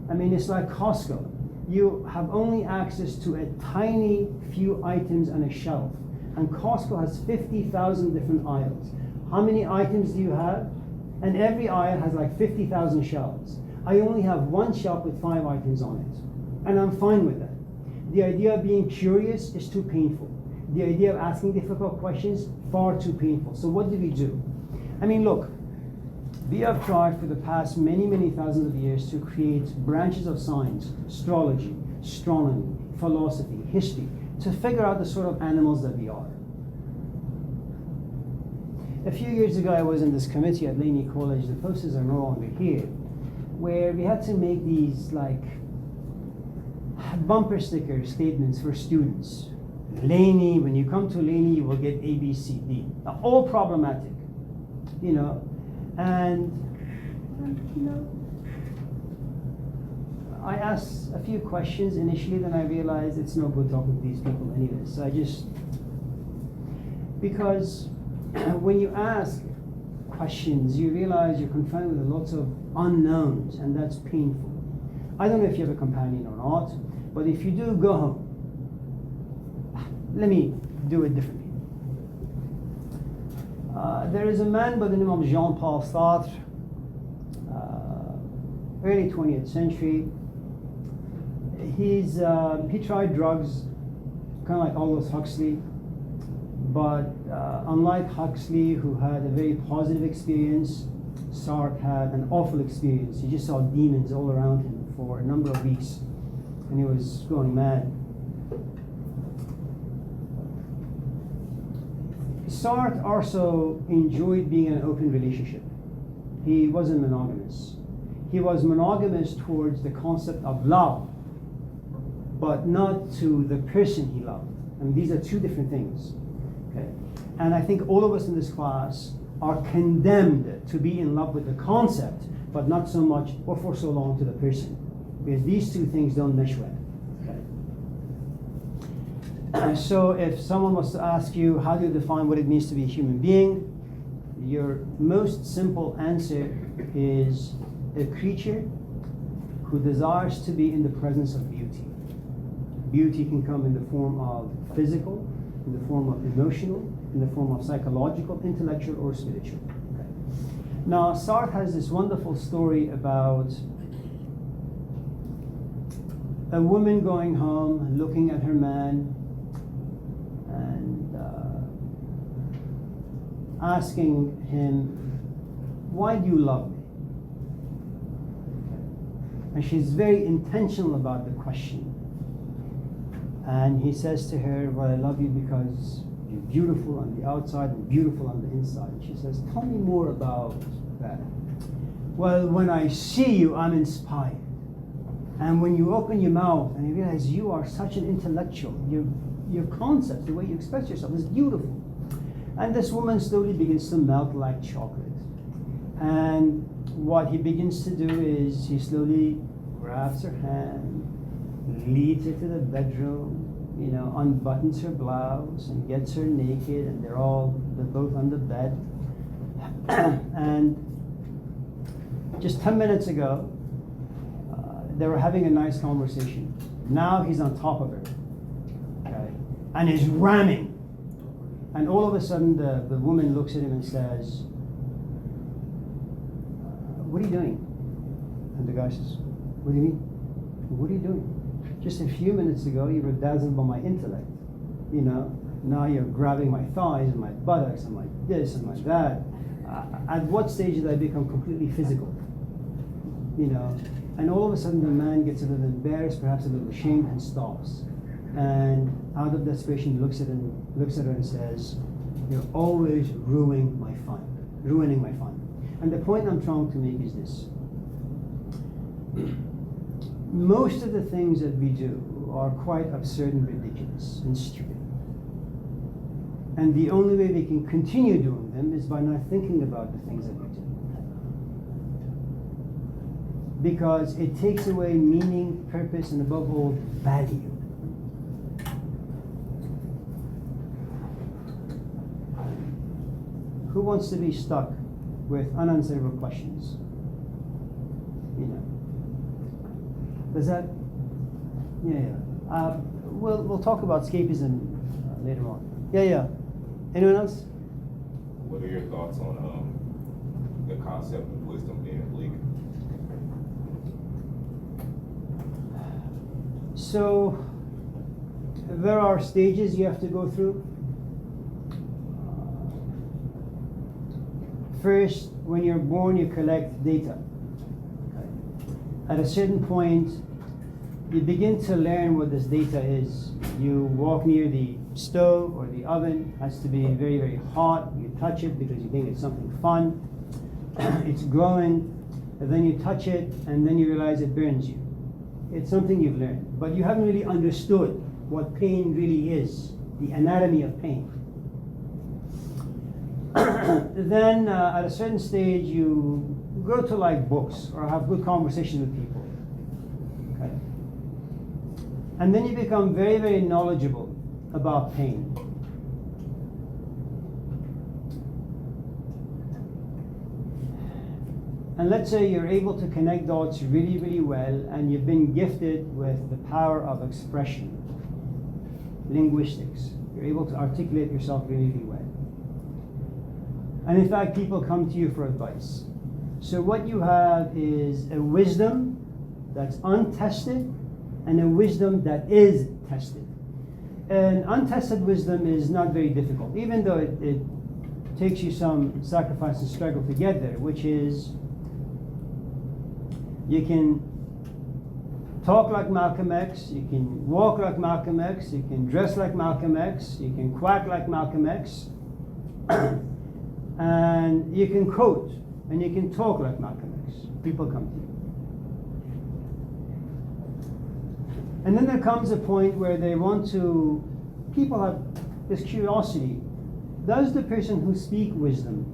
S1: it's like Costco. You have only access to a tiny few items on a shelf, and Costco has 50,000 different aisles. How many items do you have? And every aisle has like 50,000 shelves. I only have one shelf with 5 items on it, and I'm fine with that. The idea of being curious is too painful. The idea of asking difficult questions, far too painful. So what do we do? Look, we have tried for the past many, many thousands of years to create branches of science, astrology, astronomy, philosophy, history, to figure out the sort of animals that we are. A few years ago, I was in this committee at Laney College, the posters are no longer here, where we had to make these bumper sticker statements for students. Laney, when you come to Laney, you will get A, B, C, D. Now, all problematic, and I asked a few questions initially, then I realized it's no good talking to these people anyway. So because when you ask questions, you realize you're confronted with lots of unknowns, and that's painful. I don't know if you have a companion or not, but if you do, go home. Let me do it differently. There is a man by the name of Jean-Paul Sartre, early 20th century. He tried drugs, kind of like Aldous Huxley, but unlike Huxley, who had a very positive experience, Sartre had an awful experience. He just saw demons all around him for a number of weeks, and he was going mad. Sartre also enjoyed being in an open relationship. He wasn't monogamous. He was monogamous towards the concept of love, but not to the person he loved. These are two different things. Okay? And I think all of us in this class are condemned to be in love with the concept, but not so much or for so long to the person, because these two things don't mesh well. Okay? So if someone was to ask you, how do you define what it means to be a human being? Your most simple answer is a creature who desires to be in the presence of beauty. Beauty can come in the form of physical, in the form of emotional, in the form of psychological, intellectual, or spiritual. Okay. Now, Sartre has this wonderful story about a woman going home, looking at her man, and asking him, why do you love me? And she's very intentional about the question. And he says to her, well, I love you because you're beautiful on the outside and beautiful on the inside. And she says, tell me more about that. Well, when I see you, I'm inspired. And when you open your mouth and you realize you are such an intellectual, your concepts, the way you express yourself is beautiful. And this woman slowly begins to melt like chocolate. And what he begins to do is he slowly grabs her hand, leads her to the bedroom, unbuttons her blouse and gets her naked, and they're both on the bed. And just 10 minutes ago, they were having a nice conversation. Now he's on top of her, okay, and is ramming. And all of a sudden, the woman looks at him and says, what are you doing? And the guy says, what do you mean? What are you doing? Just a few minutes ago, you were dazzled by my intellect. Now you're grabbing my thighs and my buttocks and my this and my that. At what stage did I become completely physical? And all of a sudden the man gets a little embarrassed, perhaps a little ashamed, and stops. And out of desperation, he looks at her and says, you're always ruining my fun. And the point I'm trying to make is this. Most of the things that we do are quite absurd and ridiculous and stupid. And the only way we can continue doing them is by not thinking about the things that we do. Because it takes away meaning, purpose, and above all, value. Who wants to be stuck with unanswerable questions? Does that? Yeah. We'll talk about escapism later on. Yeah. Anyone else?
S11: What are your thoughts on the concept of wisdom being bleak?
S1: So there are stages you have to go through. First, when you're born, you collect data. Okay. At a certain point, you begin to learn what this data is. You walk near the stove or the oven, it has to be very, very hot. You touch it because you think it's something fun. It's glowing, and then you touch it, and then you realize it burns you. It's something you've learned, but you haven't really understood what pain really is, the anatomy of pain. Then at a certain stage, you go to like books or have good conversations with people. Okay. And then you become very, very knowledgeable about pain. And let's say you're able to connect dots really, really well, and you've been gifted with the power of expression, linguistics. You're able to articulate yourself really, really well. And in fact, people come to you for advice. So what you have is a wisdom that's untested and a wisdom that is tested. And untested wisdom is not very difficult, even though it takes you some sacrifice and struggle to get there, which is you can talk like Malcolm X, you can walk like Malcolm X, you can dress like Malcolm X, you can quack like Malcolm X, and you can quote, and you can talk like Malcolm X. People come to you. And then there comes a point where people have this curiosity. Does the person who speaks wisdom,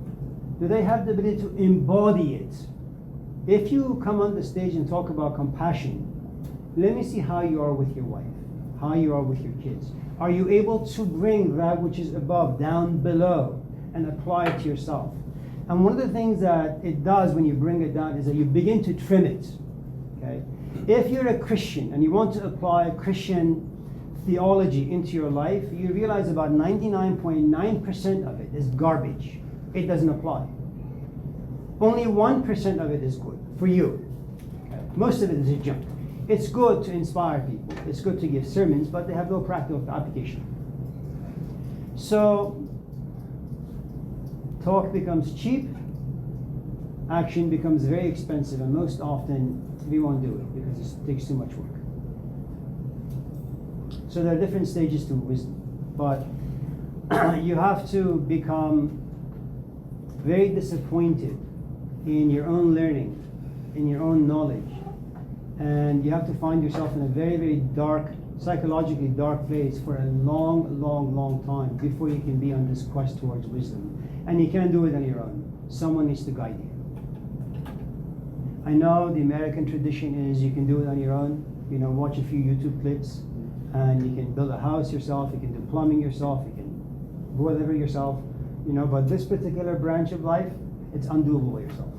S1: do they have the ability to embody it If you come on the stage and talk about compassion, let me see how you are with your wife, how you are with your kids. Are you able to bring that which is above down below and apply it to yourself? And one of the things that it does when you bring it down is that you begin to trim it. Okay? If you're a Christian and you want to apply Christian theology into your life, you realize about 99.9% of it is garbage. It doesn't apply. Only 1% of it is good for you. Okay? Most of it is junk. It's good to inspire people. It's good to give sermons, but they have no practical application. So, talk becomes cheap, action becomes very expensive, and most often we won't do it because it takes too much work. So there are different stages to wisdom, but you have to become very disappointed in your own learning, in your own knowledge, and you have to find yourself in a very, very dark, psychologically dark place for a long, long, long time before you can be on this quest towards wisdom. And you can't do it on your own. Someone needs to guide you. I know the American tradition is you can do it on your own. You know, watch a few YouTube clips, and you can build a house yourself. You can do plumbing yourself. You can do whatever yourself. You know, but this particular branch of life, it's undoable by yourself.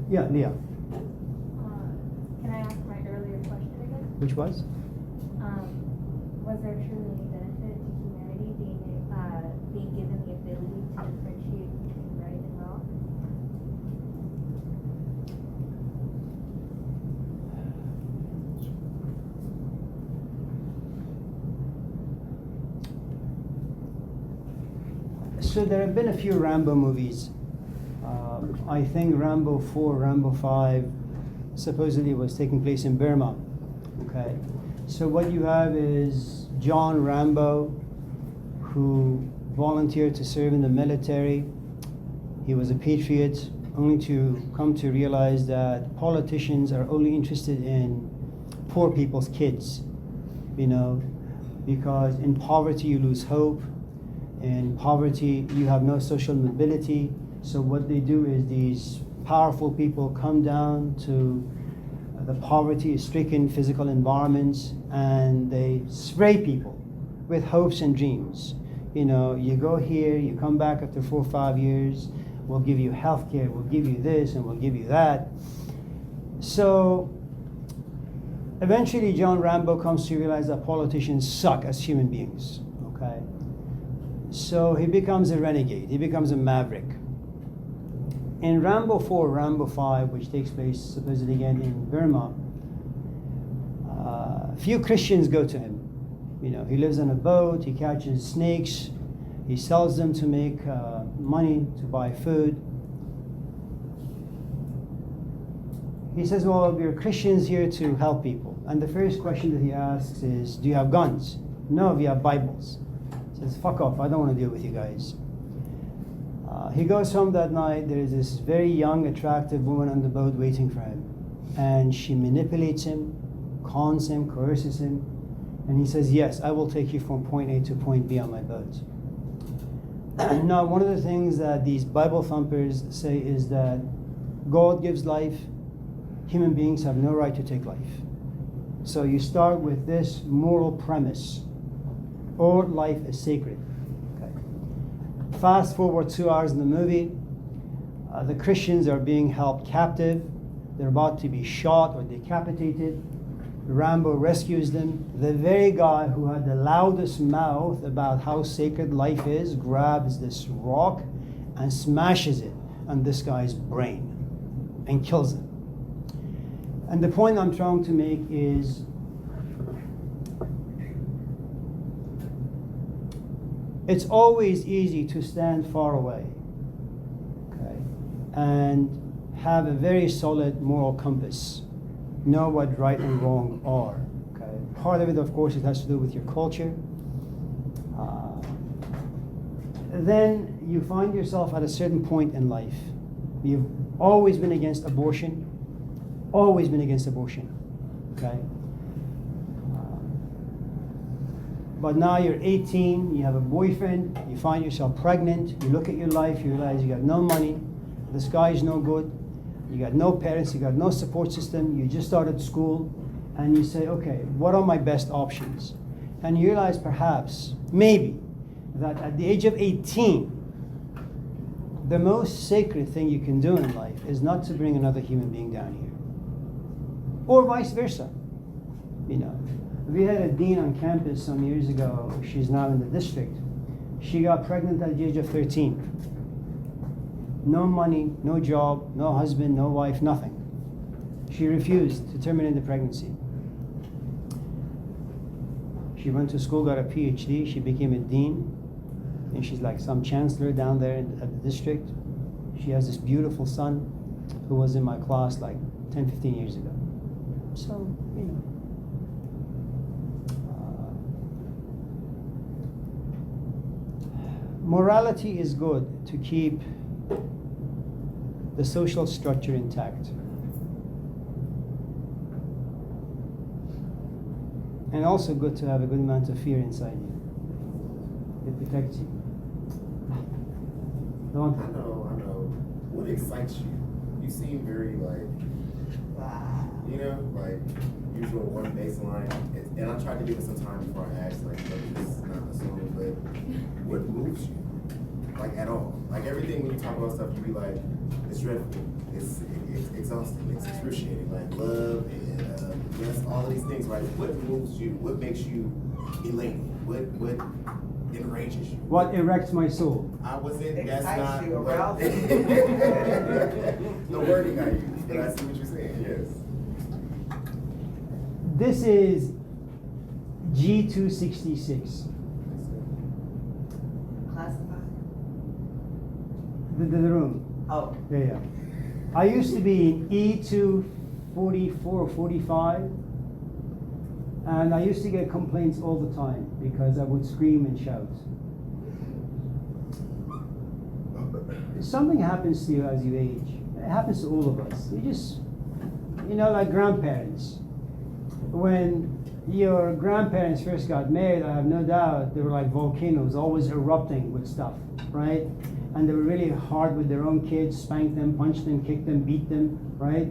S1: Yeah, Leah.
S6: Can I ask my earlier question again?
S1: Which was?
S6: Was there truly any benefit to humanity being given the ability to differentiate between right and wrong?
S1: So there have been a few Rambo movies. I think Rambo 4, Rambo 5 supposedly was taking place in Burma. Okay. So what you have is John Rambo, who volunteered to serve in the military. He was a patriot, only to come to realize that politicians are only interested in poor people's kids, you know, because in poverty you lose hope. In poverty you have no social mobility. So what they do is these powerful people come down to the poverty-stricken physical environments and they spray people with hopes and dreams. You know, you go here, you come back after 4 or 5 years, we'll give you health care, we'll give you this and we'll give you that. So eventually John Rambo comes to realize that politicians suck as human beings, okay? So he becomes a renegade, he becomes a maverick. In Rambo 4, Rambo 5, which takes place supposedly again in Burma, few Christians go to him. You know, he lives on a boat, he catches snakes, he sells them to make money to buy food. He says, well, we're Christians here to help people. And the first question that he asks is, do you have guns? No, we have Bibles. He says, fuck off, I don't want to deal with you guys. He goes home that night. There is this very young, attractive woman on the boat waiting for him. And she manipulates him, cons him, coerces him. And he says, yes, I will take you from point A to point B on my boat. Now, one of the things that these Bible thumpers say is that God gives life. Human beings have no right to take life. So you start with this moral premise. All life is sacred. Fast forward 2 hours in the movie, the Christians are being held captive. They're about to be shot or decapitated. Rambo rescues them. The very guy who had the loudest mouth about how sacred life is grabs this rock and smashes it on this guy's brain and kills him. And the point I'm trying to make is it's always easy to stand far away, okay, and have a very solid moral compass, know what right and wrong are. Okay, part of it, of course, it has to do with your culture. Then you find yourself at a certain point in life. You've always been against abortion, always been against abortion. Okay. But now you're 18, you have a boyfriend, you find yourself pregnant, you look at your life, you realize you got no money, the sky is no good, you got no parents, you got no support system, you just started school, and you say, okay, what are my best options? And you realize perhaps, maybe, that at the age of 18, the most sacred thing you can do in life is not to bring another human being down here. Or vice versa. You know, we had a dean on campus some years ago, she's now in the district. She got pregnant at the age of 13. No money, no job, no husband, no wife, nothing. She refused to terminate the pregnancy. She went to school, got a PhD, she became a dean, and she's like some chancellor down there at the district. She has this beautiful son who was in my class like 10, 15 years ago. So, you know. Morality is good to keep the social structure intact. And also good to have a good amount of fear inside you. It protects you.
S3: I know. What excites you? You seem very like, you know, like usual one baseline. And I tried to give it some time before I asked, like, it's not assuming, but what moves you? Like at all? Like everything when you talk about stuff, you be like, it's dreadful, it's exhausting, it's excruciating, like love and yes, all of these things, right? What moves you? What makes you elated? What enrages you?
S1: What erects my soul?
S3: I wasn't, that's
S9: Excites
S3: not
S9: you,
S3: what,
S9: arouses
S3: the wording I use, but I see what you're saying, yes.
S1: This is G266.
S9: Classified.
S1: The room.
S9: Oh.
S1: Yeah. I used to be in E244 or 45, and I used to get complaints all the time because I would scream and shout. Something happens to you as you age. It happens to all of us. You just, you know, like grandparents. When your grandparents first got married, I have no doubt they were like volcanoes, always erupting with stuff, right? And they were really hard with their own kids, spanked them, punched them, kicked them, beat them, right?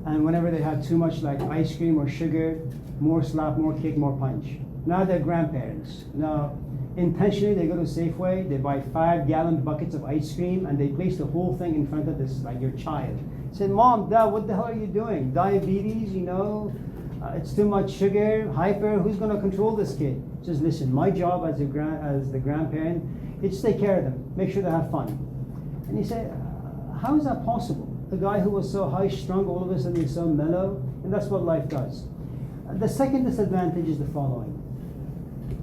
S1: And whenever they had too much like ice cream or sugar, more slap, more kick, more punch. Now they're grandparents. Now, intentionally they go to Safeway, they buy 5-gallon buckets of ice cream, and they place the whole thing in front of this, like your child. Say, Mom, Dad, what the hell are you doing? Diabetes, you know? It's too much sugar, hyper, who's gonna control this kid? Just listen, my job as the grandparent is to take care of them, make sure they have fun. And you say, how is that possible? The guy who was so high strung, all of a sudden is so mellow, and that's what life does. The second disadvantage is the following.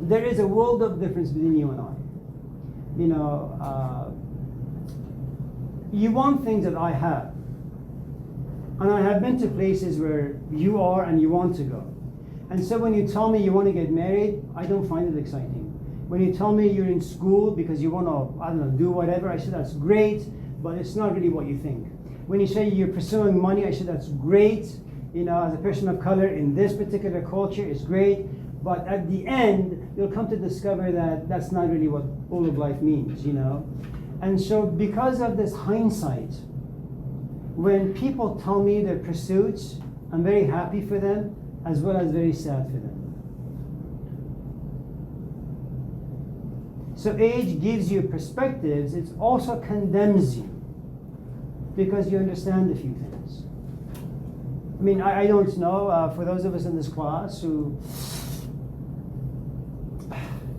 S1: There is a world of difference between you and I. You know, you want things that I have. And I have been to places where you are and you want to go. And so when you tell me you want to get married, I don't find it exciting. When you tell me you're in school because you want to, I don't know, do whatever, I say that's great, but it's not really what you think. When you say you're pursuing money, I say that's great. You know, as a person of color in this particular culture, it's great. But at the end, you'll come to discover that that's not really what all of life means, you know. And so because of this hindsight, when people tell me their pursuits, I'm very happy for them, as well as very sad for them. So age gives you perspectives, it also condemns you, because you understand a few things. I mean, I don't know, for those of us in this class who,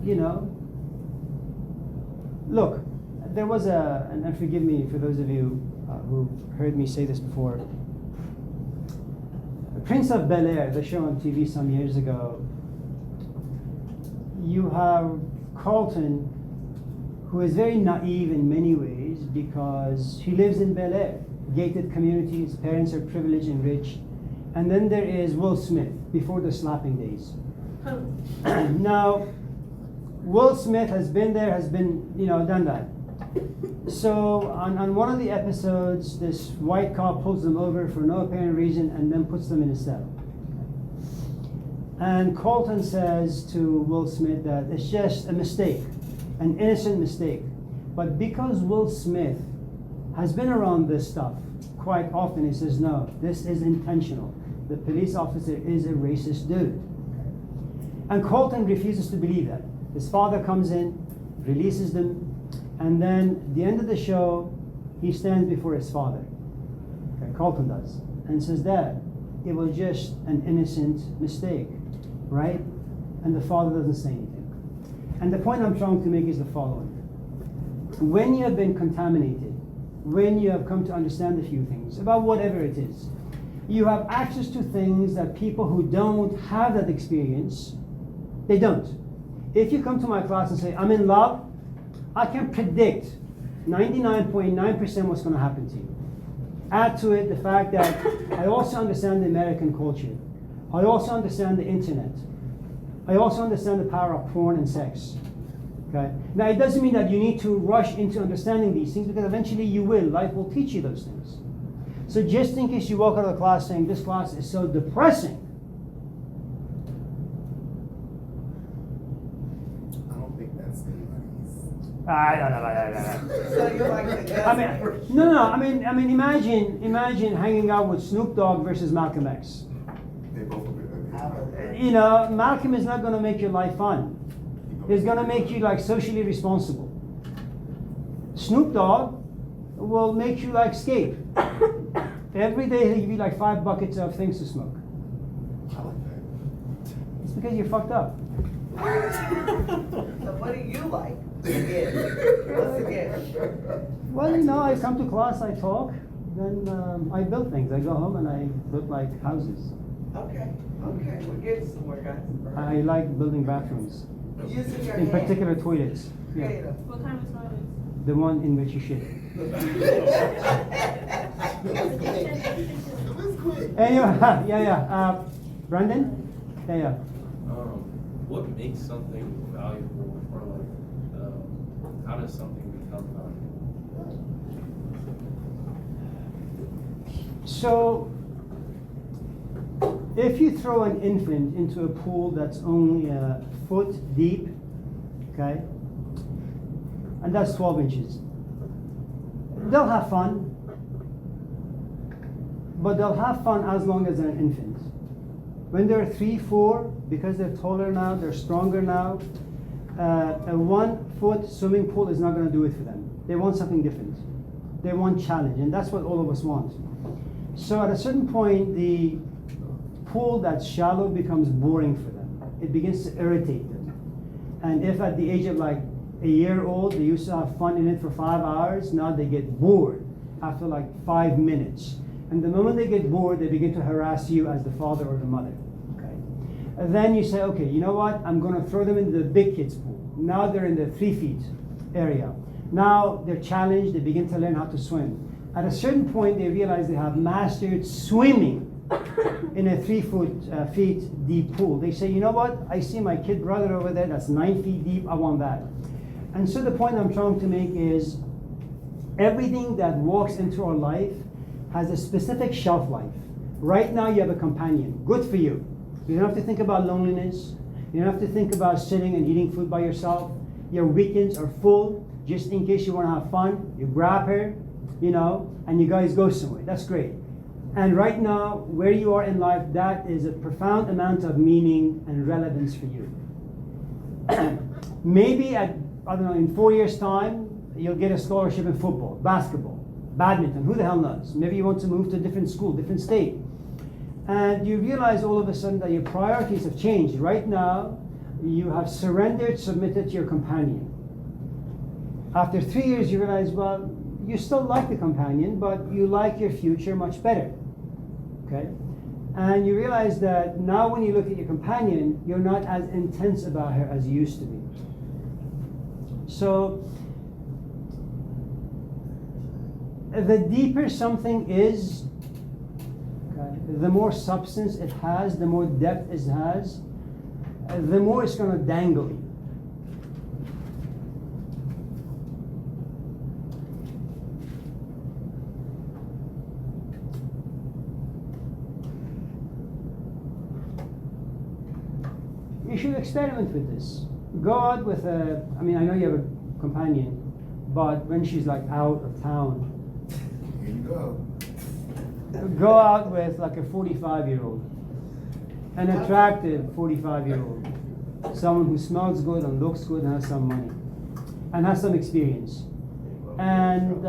S1: you know, look, there was and forgive me for those of you who heard me say this before. Prince of Bel-Air, the show on TV some years ago, you have Carlton, who is very naive in many ways because he lives in Bel-Air, gated communities, parents are privileged and rich. And then there is Will Smith, before the slapping days. Now, Will Smith has been there, has been, you know, done that. So on one of the episodes, this white cop pulls them over for no apparent reason and then puts them in a cell. And Carlton says to Will Smith that it's just a mistake, an innocent mistake. But because Will Smith has been around this stuff quite often. He says, no, this is intentional. The police officer is a racist dude. And Colton refuses to believe that. His father comes in, releases them, and then at the end of the show, he stands before his father. Okay, Colton does. And says, Dad, it was just an innocent mistake, right? And the father doesn't say anything. And the point I'm trying to make is the following. When you have been contaminated, when you have come to understand a few things about whatever it is, you have access to things that people who don't have that experience, they don't. If you come to my class and say, I'm in love, I can predict 99.9% what's going to happen to you. Add to it the fact that I also understand the American culture. I also understand the internet. I also understand the power of porn and sex. Okay? Now, it doesn't mean that you need to rush into understanding these things, because eventually you will. Life will teach you those things. So just in case you walk out of the class saying, this class is so depressing,
S3: I don't think that's anybody's.
S9: So you like the
S1: I mean, no. I mean, imagine hanging out with Snoop Dogg versus Malcolm X.
S3: They both are good.
S1: You know, Malcolm is not going to make your life fun. He's going to make you like socially responsible. Snoop Dogg will make you like skate. Every day he'll give you like 5 buckets of things to smoke.
S3: I like that.
S1: It's because you're fucked up.
S9: So what do you like? Again. Once again.
S1: Well, you know, I come to class, I talk, then I build things. I go home and I build like houses.
S9: Okay, we're getting somewhere, guys.
S1: I like building bathrooms.
S9: Using your
S1: In
S9: hand.
S1: particular, toilets. Yeah.
S9: Creative.
S8: What kind of toilets?
S1: The one in which you shit. Anyway, yeah. Brandon? Yeah.
S12: What makes something valuable, or like, how does something become valuable?
S1: So, if you throw an infant into a pool that's only a foot deep, okay, and that's 12 inches, they'll have fun, but they'll have fun as long as they're an infant. When they're 3, 4, because they're taller now, they're stronger now, a 1 foot swimming pool is not going to do it for them. They want something different. They want challenge, and that's what all of us want. So at a certain point, the pool that's shallow becomes boring for them. It begins to irritate them. And if at the age of like a year old, they used to have fun in it for 5 hours, now they get bored after like 5 minutes. And the moment they get bored, they begin to harass you as the father or the mother. Okay. And then you say, okay, you know what? I'm going to throw them into the big kids pool. Now they're in the 3 feet area. Now they're challenged. They begin to learn how to swim. At a certain point, they realize they have mastered swimming in a 3 feet deep pool. They say, you know what? I see my kid brother over there that's 9 feet deep. I want that. And so the point I'm trying to make is everything that walks into our life has a specific shelf life. Right now you have a companion. Good for you. You don't have to think about loneliness. You don't have to think about sitting and eating food by yourself. Your weekends are full. Just in case you want to have fun, you grab her, you know, and you guys go somewhere. That's great. And right now, where you are in life, that is a profound amount of meaning and relevance for you. Maybe at, I don't know, in 4 years' time, you'll get a scholarship in football, basketball, badminton, who the hell knows? Maybe you want to move to a different school, different state. And you realize all of a sudden that your priorities have changed. Right now, you have submitted to your companion. After 3 years, you realize, well, you still like the companion, but you like your future much better. Okay? And you realize that now when you look at your companion, you're not as intense about her as you used to be. So, the deeper something is, okay, the more substance it has, the more depth it has, the more it's going to dangle you. You should experiment with this. Go out with I know you have a companion, but when she's like out of town,
S3: Go.
S1: Go out with like a 45-year-old, an attractive 45-year-old, someone who smells good and looks good and has some money and has some experience, and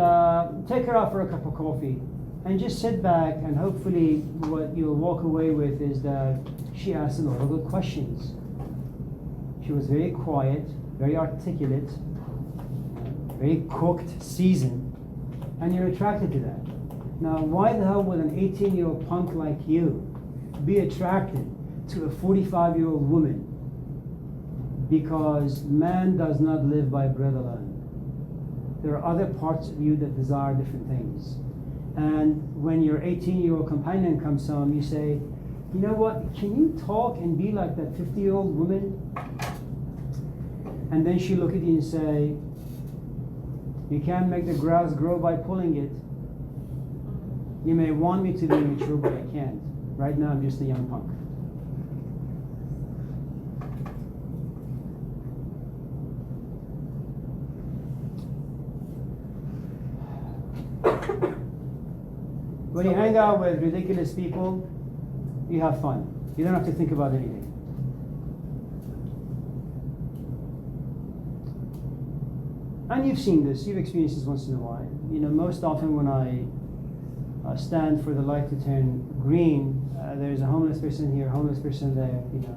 S1: take her out for a cup of coffee and just sit back, and hopefully what you'll walk away with is that she asked a lot of good questions. She was very quiet, very articulate, very cooked, seasoned, and you're attracted to that. Now, why the hell would an 18-year-old punk like you be attracted to a 45-year-old woman? Because man does not live by bread alone. There are other parts of you that desire different things. And when your 18-year-old companion comes home, you say, you know what, can you talk and be like that 50-year-old woman? And then she look at you and say, you can't make the grass grow by pulling it. You may want me to be mature, but I can't. Right now, I'm just a young punk. When you hang out with ridiculous people, you have fun. You don't have to think about anything. And you've seen this, you've experienced this once in a while. You know, most often when I stand for the light to turn green, there's a homeless person here, homeless person there, you know.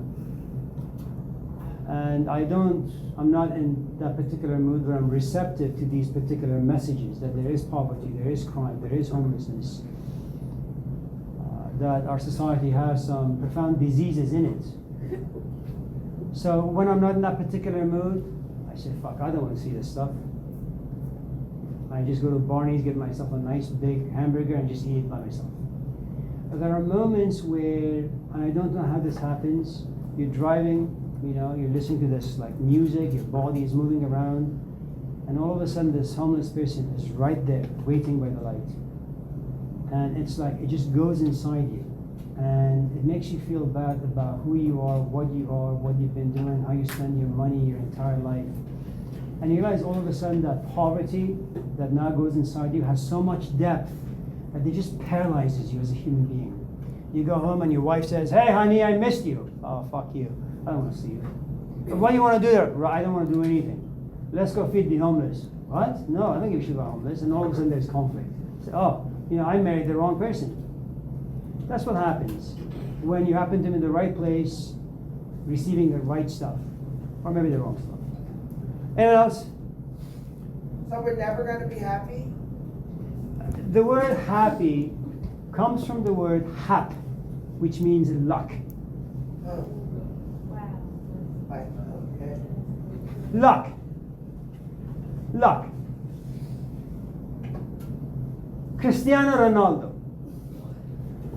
S1: And I'm not in that particular mood where I'm receptive to these particular messages that there is poverty, there is crime, there is homelessness, that our society has some profound diseases in it. So when I'm not in that particular mood, I say, fuck, I don't want to see this stuff. I just go to Barney's, get myself a nice big hamburger and just eat it by myself. But there are moments where, and I don't know how this happens, you're driving, you know, you're listening to this like music, your body is moving around, and all of a sudden this homeless person is right there, waiting by the light. And it's like, it just goes inside you. And it makes you feel bad about who you are, what you've been doing, how you spend your money, your entire life. And you realize all of a sudden that poverty that now goes inside you has so much depth that it just paralyzes you as a human being. You go home and your wife says, hey honey, I missed you. Oh, fuck you. I don't want to see you. What do you want to do there? I don't want to do anything. Let's go feed the homeless. What? No, I don't give a shit about homeless. And all of a sudden there's conflict. So, oh, you know, I married the wrong person. That's what happens when you happen to be in the right place, receiving the right stuff. Or maybe the wrong stuff. Anyone else?
S9: So we're never going to be happy?
S1: The word happy comes from the word hap, which means luck.
S9: Oh,
S6: Wow.
S9: okay.
S1: Luck. Luck. Cristiano Ronaldo.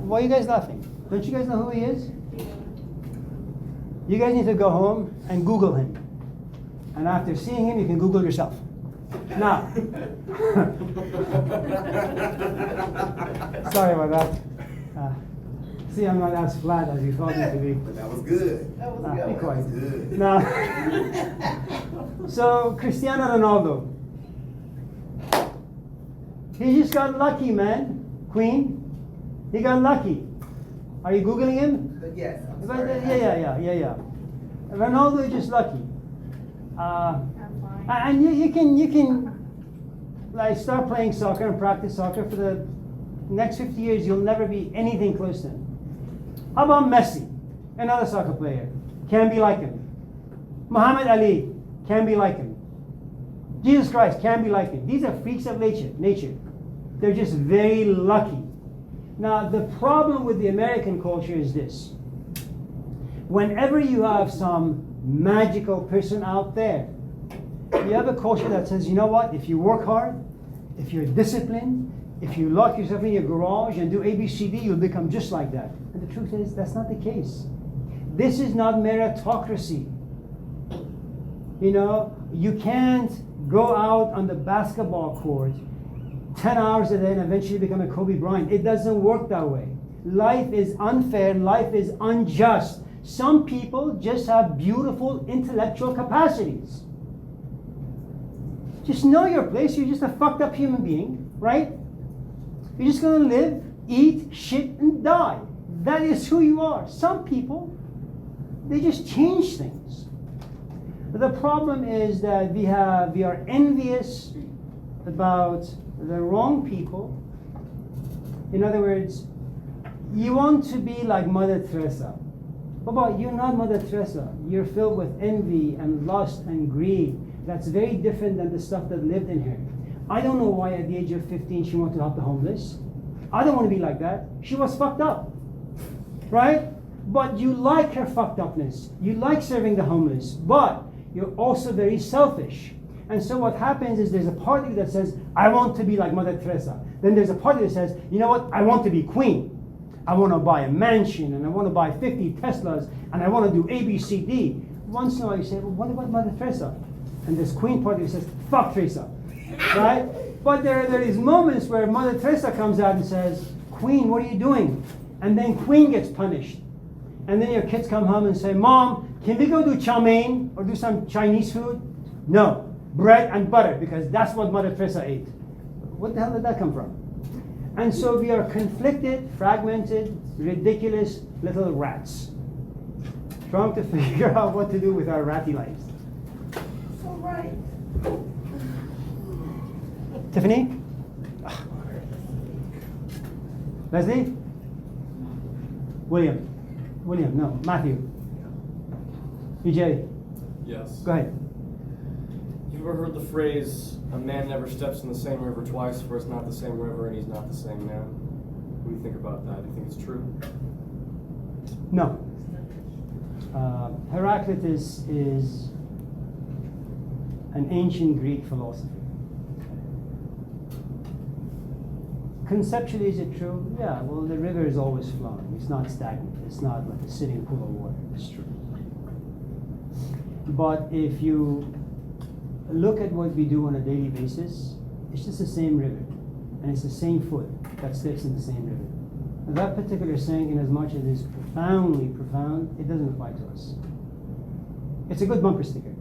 S1: Why are you guys laughing? Don't you guys know who he is? You guys need to go home and Google him. And after seeing him, you can Google yourself. Now. Sorry about that. See, I'm not as flat as you thought me to be.
S3: But that was good.
S9: That was
S1: Be
S9: good.
S1: quiet.
S3: Good.
S1: Now, so Cristiano Ronaldo. He just got lucky, man. Queen. He got lucky. Are you Googling him?
S9: Yes. I'm
S1: But,
S9: sorry.
S1: yeah. Ronaldo is just lucky.
S6: I'm fine.
S1: And you can like start playing soccer and practice soccer for the next 50 years. You'll never be anything close to him. How about Messi, another soccer player? Can't be like him. Muhammad Ali can't be like him. Jesus Christ can't be like him. These are freaks of nature. They're just very lucky. Now, the problem with the American culture is this. Whenever you have some magical person out there, you have a culture that says, you know what, if you work hard, if you're disciplined, if you lock yourself in your garage and do ABCD, you'll become just like that. And the truth is, that's not the case. This is not meritocracy. You know, you can't go out on the basketball court 10 hours a day and eventually become a Kobe Bryant. It doesn't work that way. Life is unfair. Life is unjust. Some people just have beautiful intellectual capacities. Just know your place. You're just a fucked up human being, right? You're just gonna live, eat, shit, and die. That is who you are. Some people, they just change things. The problem is that we are envious about the wrong people. In other words, you want to be like Mother Teresa. But you're not Mother Teresa. You're filled with envy and lust and greed. That's very different than the stuff that lived in her. I don't know why at the age of 15 she wanted to help the homeless. I don't want to be like that. She was fucked up. Right? But you like her fucked upness. You like serving the homeless. But you're also very selfish. And so what happens is there's a part of you that says, I want to be like Mother Teresa. Then there's a part of you that says, you know what? I want to be queen. I want to buy a mansion, and I want to buy 50 Teslas, and I want to do A, B, C, D. Once in a while you say, well, what about Mother Teresa? And this queen part of you says, fuck Teresa. Right? But there are these moments where Mother Teresa comes out and says, Queen, what are you doing? And then Queen gets punished. And then your kids come home and say, Mom, can we go do chow mein or do some Chinese food? No, bread and butter, because that's what Mother Teresa ate. What the hell did that come from? And so we are conflicted, fragmented, ridiculous little rats, trying to figure out what to do with our ratty lives.
S9: So right.
S1: Tiffany? Leslie? William, no, Matthew. EJ,
S13: Yes.
S1: go ahead.
S13: You've ever heard the phrase, a man never steps in the same river twice, for it's not the same river and he's not the same man? What do you think about that? Do you think it's true?
S1: No. Heraclitus is an ancient Greek philosophy. Conceptually, is it true? Yeah, well, the river is always flowing. It's not stagnant. It's not like a sitting pool of water. It's true. But if you look at what we do on a daily basis, it's just the same river. And it's the same foot that steps in the same river. Now, that particular saying, in as much as it is profoundly profound, it doesn't apply to us. It's a good bumper sticker.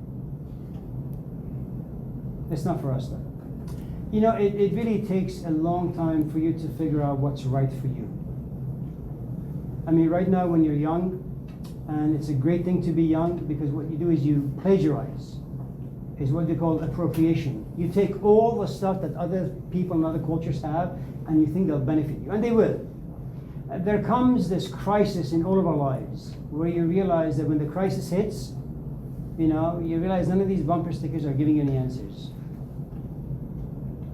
S1: It's not for us, though. You know, it really takes a long time for you to figure out what's right for you. I mean, right now when you're young, and it's a great thing to be young, because what you do is you plagiarize. It's what they call appropriation. You take all the stuff that other people and other cultures have, and you think they'll benefit you, and they will. There comes this crisis in all of our lives, where you realize that when the crisis hits, you realize none of these bumper stickers are giving you any answers.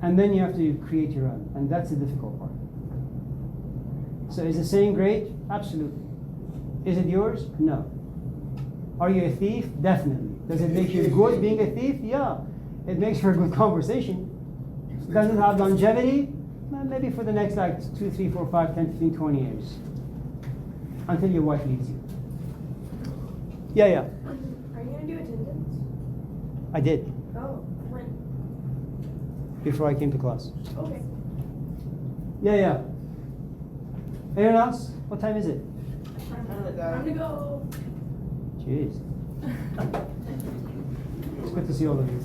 S1: And then you have to create your own, and that's the difficult part. So is the saying great? Absolutely. Is it yours? No. Are you a thief? Definitely. Does it make you good being a thief? Yeah. It makes for a good conversation. Does it have longevity? Well, maybe for the next 2, 3, 4, 5, 10, 15, 20 years. Until your wife leaves you. Yeah.
S7: Are you gonna do attendance?
S1: I did.
S7: Oh, when?
S1: Before I came to class.
S7: Okay.
S1: Yeah. Anyone else? What time is it?
S7: Time to go.
S1: Jeez. It's good to see all of you.